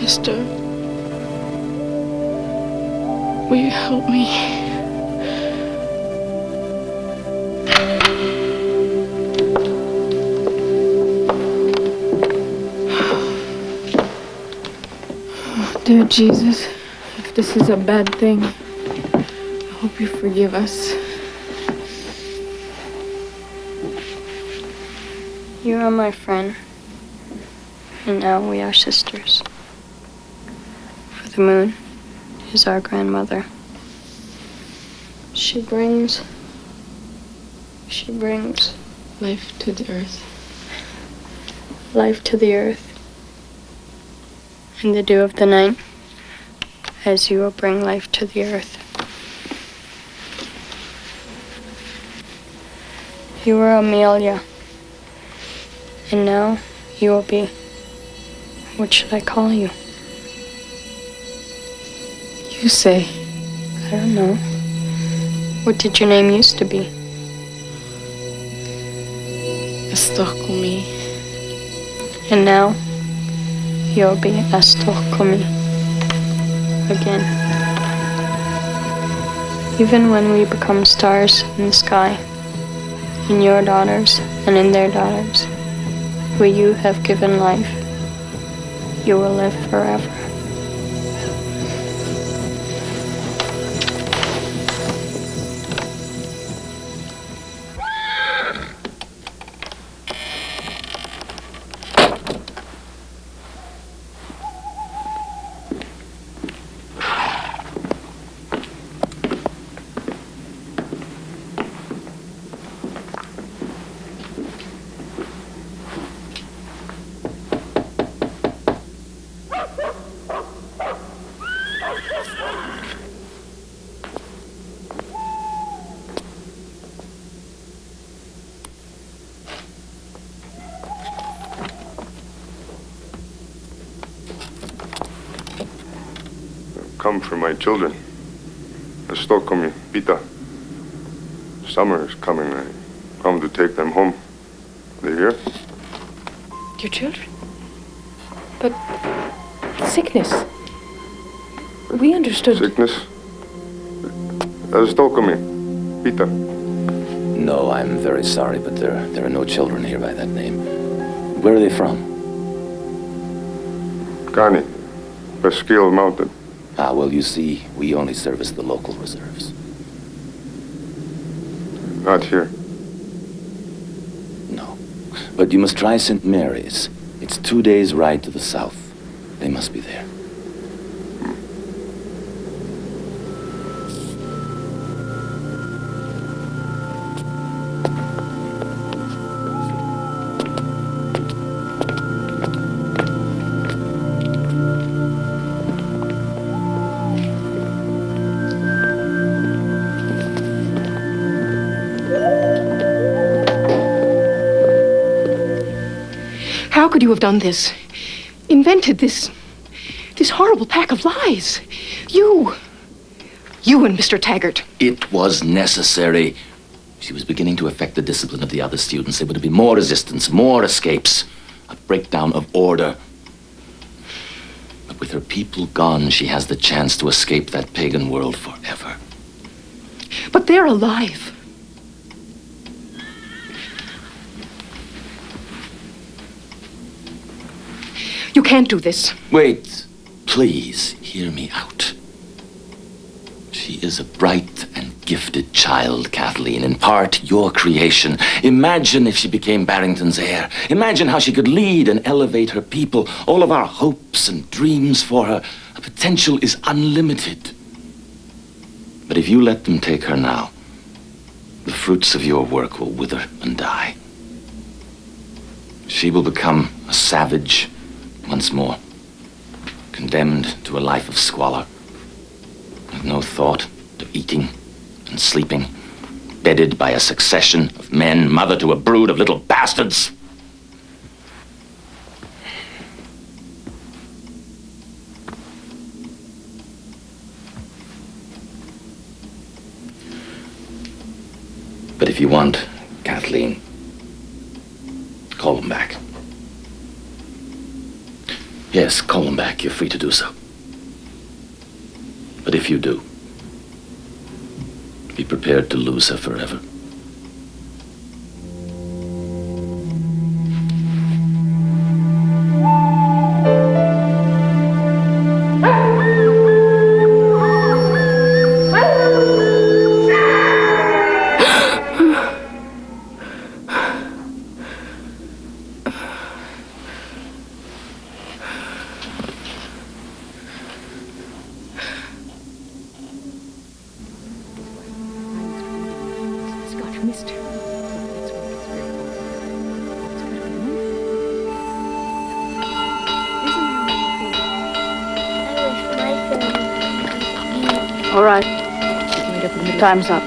Mister, will you help me? Dear Jesus, if this is a bad thing, I hope you forgive us. You are my friend, and now we are sisters. For the moon is our grandmother. She brings life to the earth. Life to the earth. In the dew of the night, as you will bring life to the earth. You were Amelia, and now you will be, what should I call you? You say? I don't know. What did your name used to be? Ashtecome. And now, you'll be Ashtecome again. Even when we become stars in the sky, in your daughters and in their daughters, who you have given life, you will live forever. Come for my children. Ashtecome, Pita. Summer is coming. I come to take them home. They here? Your children? But sickness. We understood. Sickness? Ashtecome, Pita. No, I'm very sorry, but there are no children here by that name. Where are they from? Kani, Pascal Mountain. Ah, well, you see, we only service the local reserves. Not here. No. But you must try St. Mary's. It's 2 days' ride to the south. They must be there. How could you have done this? Invented this horrible pack of lies? You and Mr. Taggart. It was necessary. She was beginning to affect the discipline of the other students. There would have been more resistance, more escapes, a breakdown of order. But with her people gone, she has the chance to escape that pagan world forever. But they're alive. You can't do this. Wait, please hear me out. She is a bright and gifted child, Kathleen, in part your creation. Imagine if she became Barrington's heir. Imagine how she could lead and elevate her people. All of our hopes and dreams for her. Her potential is unlimited. But if you let them take her now, the fruits of your work will wither and die. She will become a savage once more, condemned to a life of squalor, with no thought of eating and sleeping, bedded by a succession of men, mother to a brood of little bastards. But if you want, Kathleen, call them back. Yes, call them back. You're free to do so. But if you do, be prepared to lose her forever. All right. Time's up.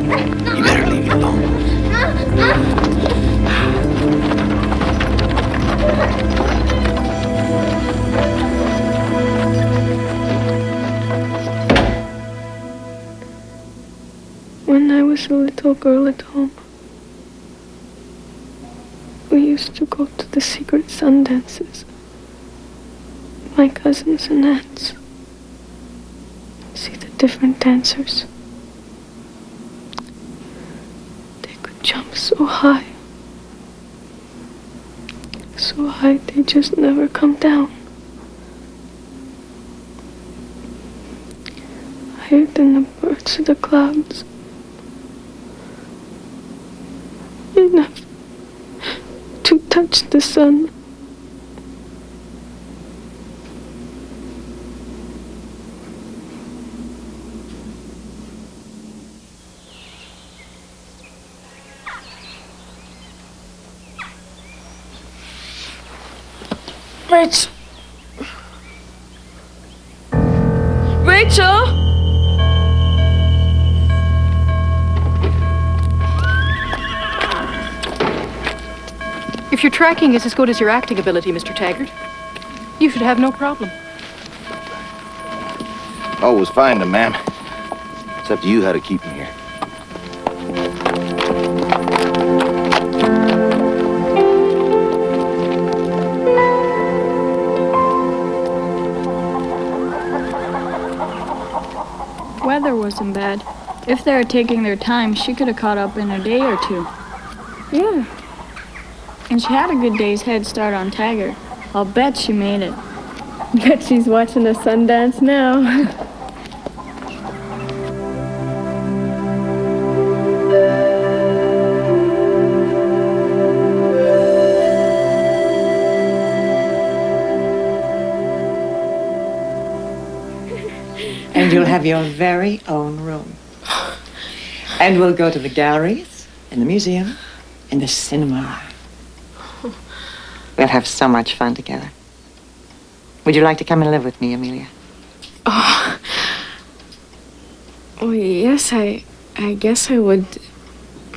You better leave me alone. When I was a little girl at home, we used to go to the secret sun dances. My cousins and aunts. See the different dancers. They could jump so high. So high they just never come down. Higher than the birds of the clouds. Enough to touch the sun. Rachel. Rachel! If your tracking is as good as your acting ability, Mr. Taggart, you should have no problem. Always find them, ma'am. It's up to you how to keep them here. Weather wasn't bad. If they were taking their time, she could have caught up in a day or two. Yeah. And she had a good day's head start on Taggart. I'll bet she made it. Bet she's watching the sun dance now. And you'll have your very own room. And we'll go to the galleries, and the museum, and the cinema. We'll have so much fun together. Would you like to come and live with me, Amelia? Oh, yes, I guess I would.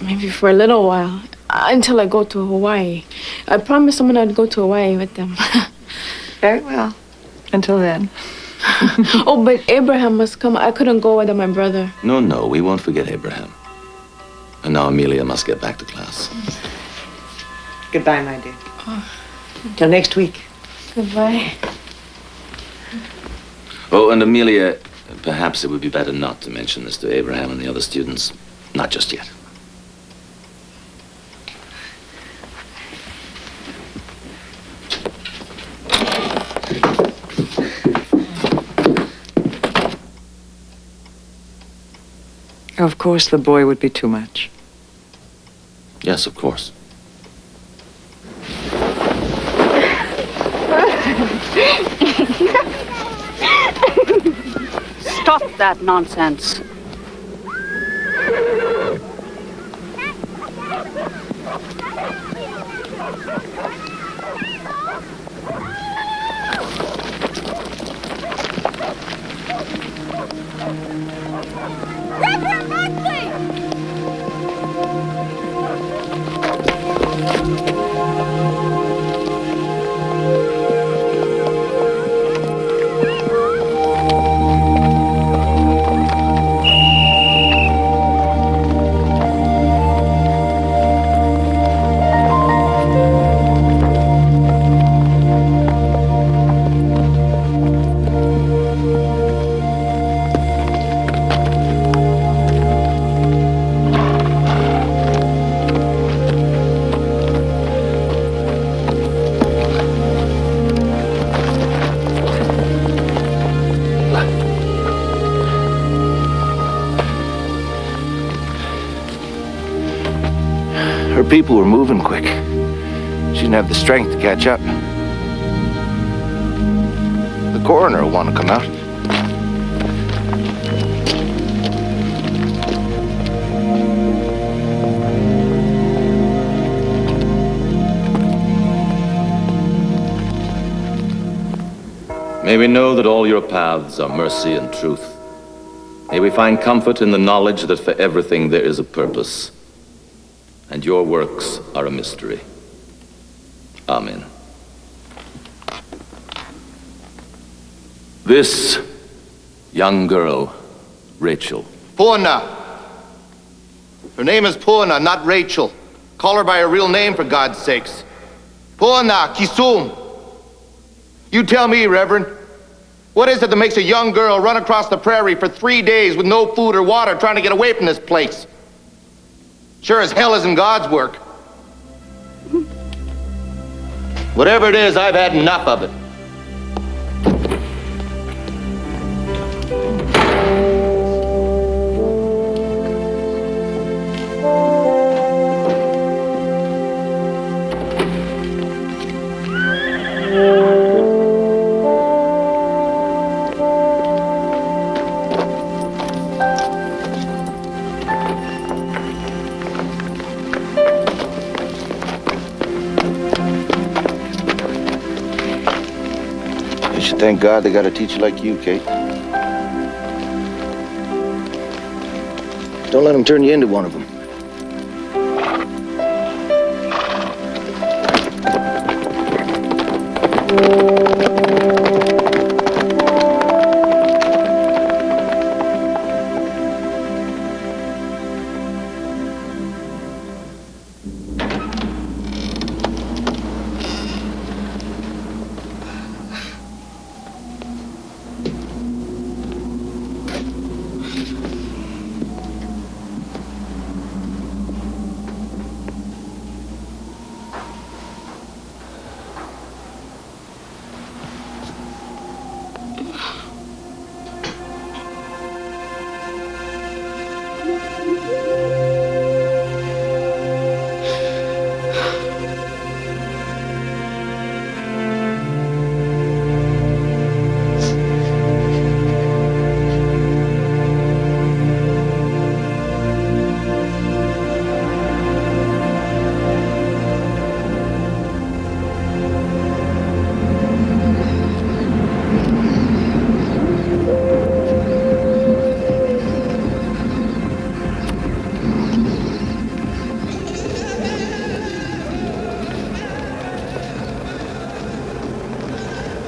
Maybe for a little while. Until I go to Hawaii. I promised someone I'd go to Hawaii with them. Very well. Until then. Oh, but Abraham must come. I couldn't go without my brother. No, we won't forget Abraham. And now Amelia must get back to class. Goodbye, my dear. Till next week. Goodbye. Oh, and Amelia, perhaps it would be better not to mention this to Abraham and the other students. Not just yet. Of course, the boy would be too much. Yes, of course. Stop that nonsense. Her people were moving quick. She didn't have the strength to catch up. The coroner will want to come out. May we know that all your paths are mercy and truth. May we find comfort in the knowledge that for everything there is a purpose, and your works are a mystery. Amen. This young girl, Rachel. Puna. Her name is Puna, not Rachel. Call her by her real name, for God's sakes. Puna Kisum. You tell me, Reverend, what is it that makes a young girl run across the prairie for 3 days with no food or water trying to get away from this place? Sure as hell isn't God's work. Whatever it is, I've had enough of it. Thank God they got a teacher like you, Kate. Don't let him turn you into one of them.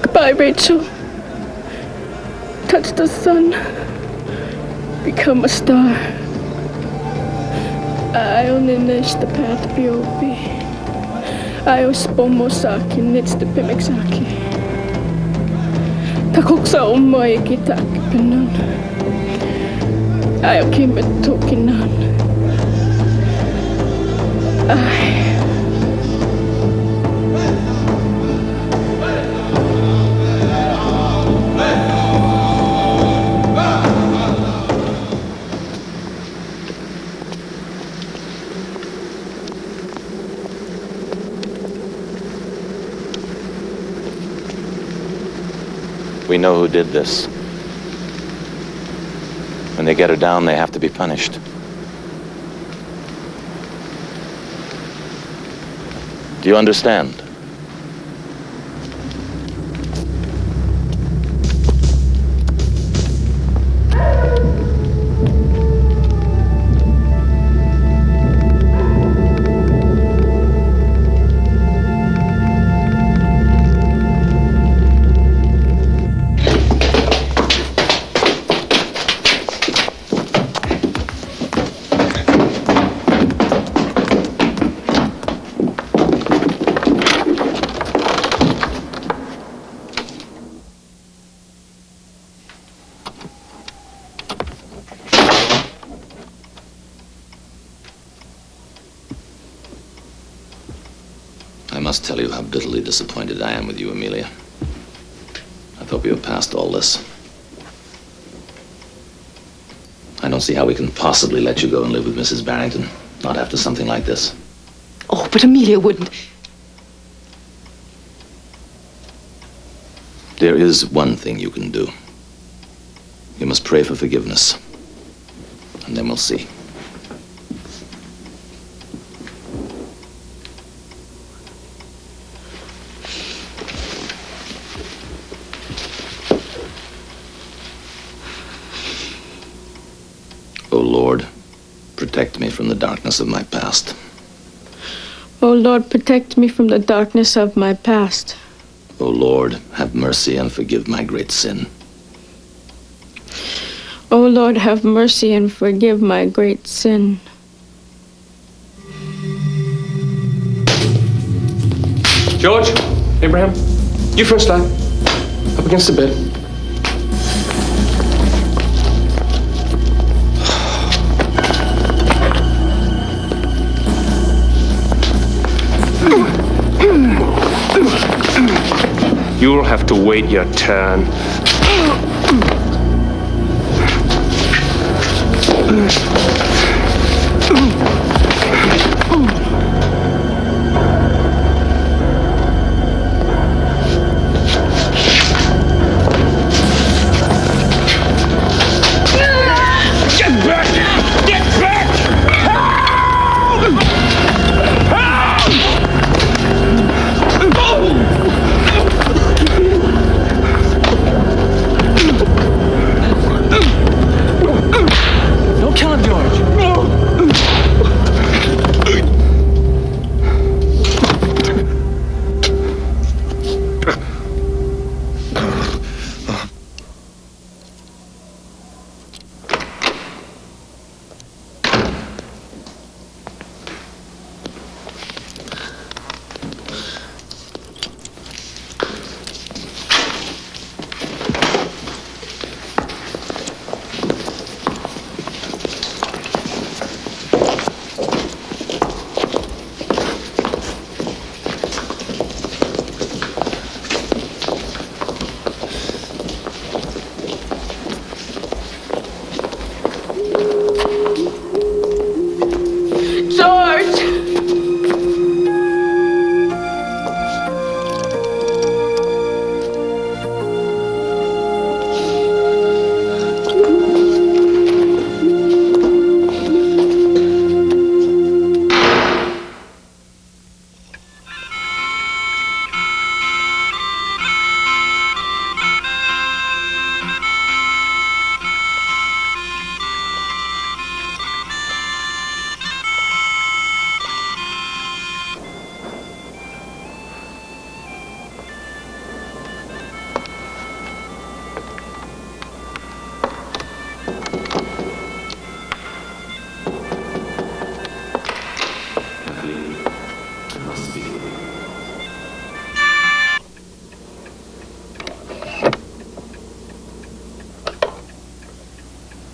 Goodbye, Rachel. Touch the sun. Become a star. I only nish the path biobi. I ospomo-saki nits the pimic-saki. Takoksa omoy kitak pinon. I came at tokinan. We know who did this. When they get her down, they have to be punished. Do you understand? I must tell you how bitterly disappointed I am with you, Amelia. I thought we were past all this. I don't see how we can possibly let you go and live with Mrs. Barrington, not after something like this. Oh, but Amelia wouldn't. There is one thing you can do. You must pray for forgiveness, and then we'll see. protect me from the darkness of my past. O Lord, protect me from the darkness of my past. O Lord, have mercy and forgive my great sin. O Lord, have mercy and forgive my great sin. George, Abraham, you first, lad. Up against the bed. You'll have to wait your turn.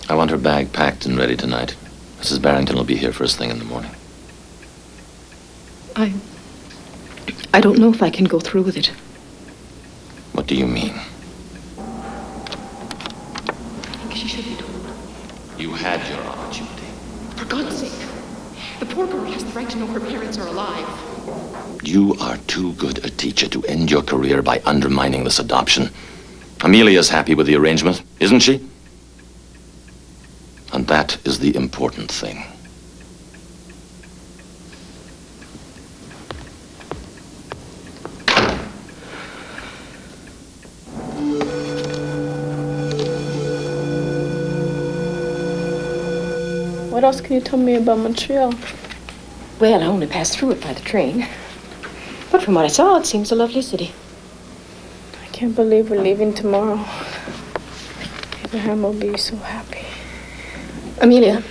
I want her bag packed and ready tonight. Mrs. Barrington will be here first thing in the morning. I don't know if I can go through with it. What do you mean? I think she should be told. You had your opportunity. For God's sake. The poor girl has the right to know her parents are alive. You are too good a teacher to end your career by undermining this adoption. Amelia's happy with the arrangement, isn't she? And that is the important thing. What else can you tell me about Montreal? Well, I only passed through it by the train. But from what I saw, it seems a lovely city. I can't believe we're leaving tomorrow. Abraham will be so happy. Amelia.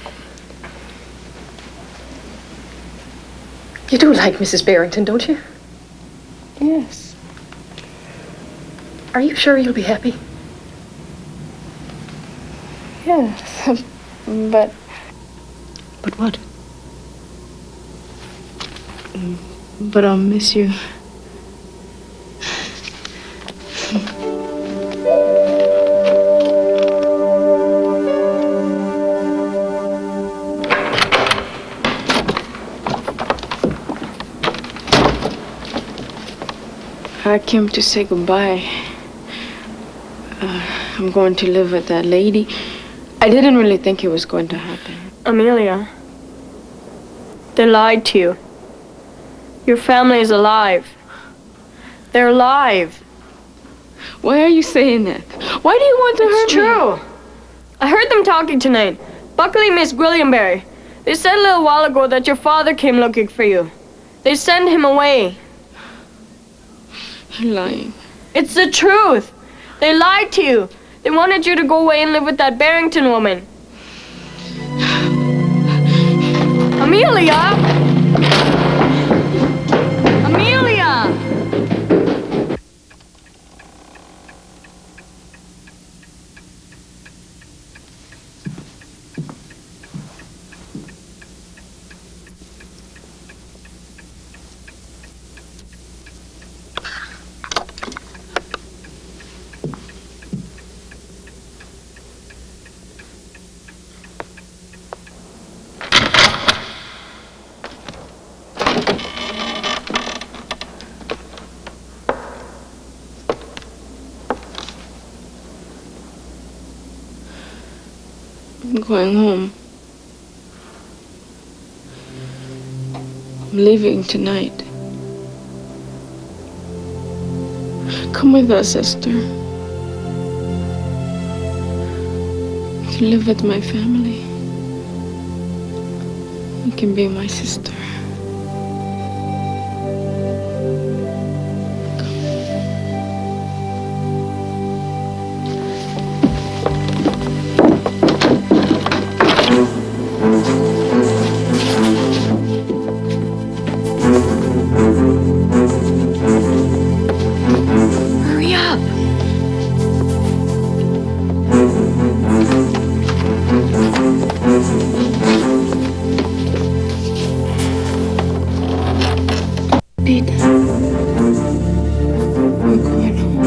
You do like Mrs. Barrington, don't you? Yes. Are you sure you'll be happy? Yes, but... But what? But I'll miss you. I came to say goodbye. I'm going to live with that lady. I didn't really think it was going to happen. Amelia, they lied to you. Your family is alive. They're alive. Why are you saying that? Why do you want to hurt me? It's true. I heard them talking tonight. Buckley, Miss Gwilliamberry. They said a little while ago that your father came looking for you. They sent him away. You're lying. It's the truth. They lied to you. They wanted you to go away and live with that Barrington woman. Amelia! Amelia! I'm going home. I'm leaving tonight. Come with us, Esther. You can live with my family. You can be my sister. Hurry up. Peter, we're going home.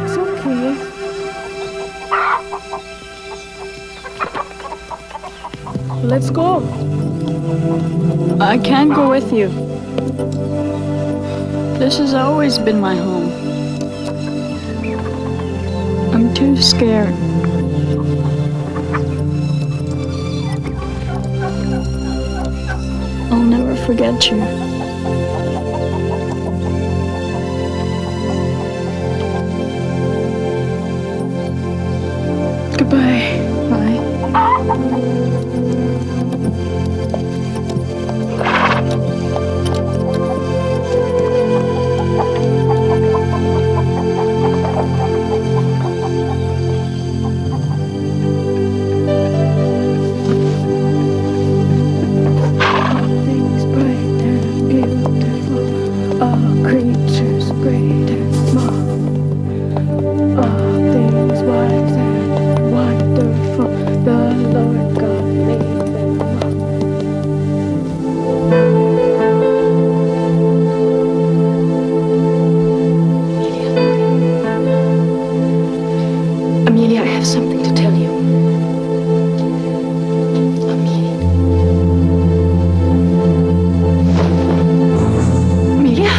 It's okay. Let's go. I can't go with you. This has always been my home. I'm too scared. I'll never forget you. Goodbye. Bye. Things bright and beautiful, all creatures great and small, all things wise and wonderful, the Lord God made them Amelia, I have something to tell you. Amelia?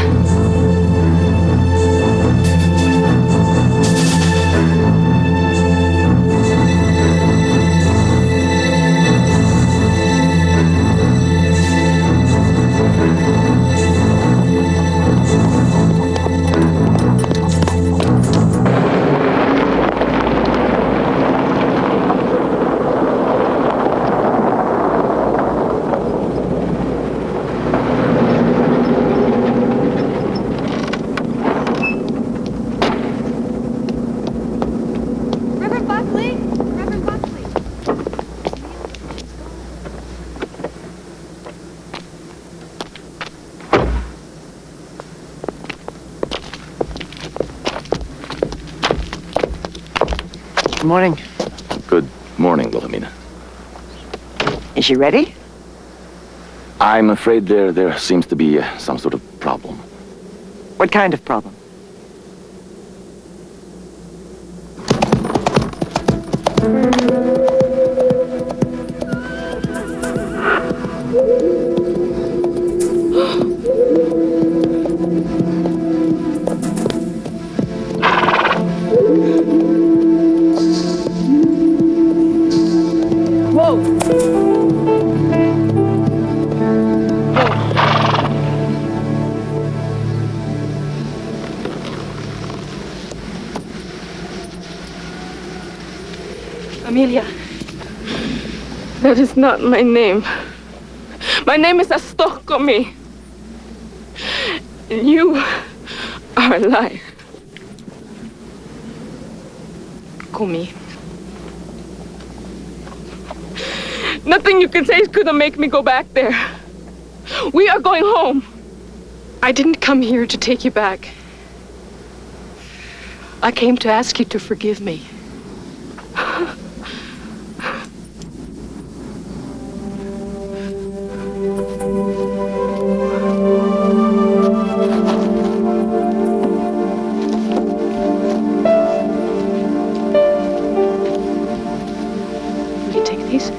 Reverend Buckley? Reverend Buckley. Good morning. Good morning, Wilhelmina. Is she ready? I'm afraid there seems to be some sort of problem. What kind of problem? Whoa! Amelia. That is not my name. My name is Ashtecome. And you are a liar. Kumi. Nothing you can say is gonna make me go back there. We are going home. I didn't come here to take you back. I came to ask you to forgive me. Will you take these?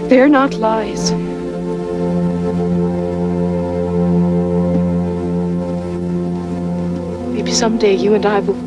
They're not lies. Maybe someday you and I will.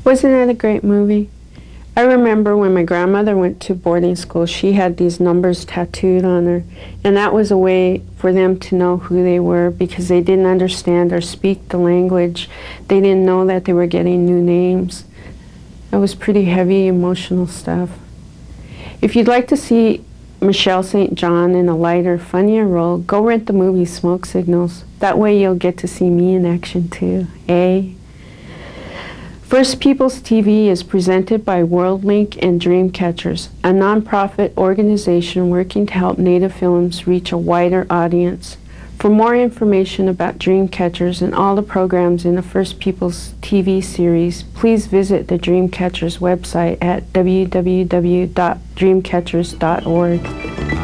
Wasn't that a great movie? I remember when my grandmother went to boarding school, she had these numbers tattooed on her, and that was a way for them to know who they were because they didn't understand or speak the language. They didn't know that they were getting new names. That was pretty heavy, emotional stuff. If you'd like to see Michelle St. John in a lighter, funnier role, go rent the movie Smoke Signals. That way you'll get to see me in action too, eh? First Peoples TV is presented by WorldLink and Dreamcatchers, a nonprofit organization working to help Native films reach a wider audience. For more information about Dreamcatchers and all the programs in the First Peoples TV series, please visit the Dreamcatchers website at www.dreamcatchers.org.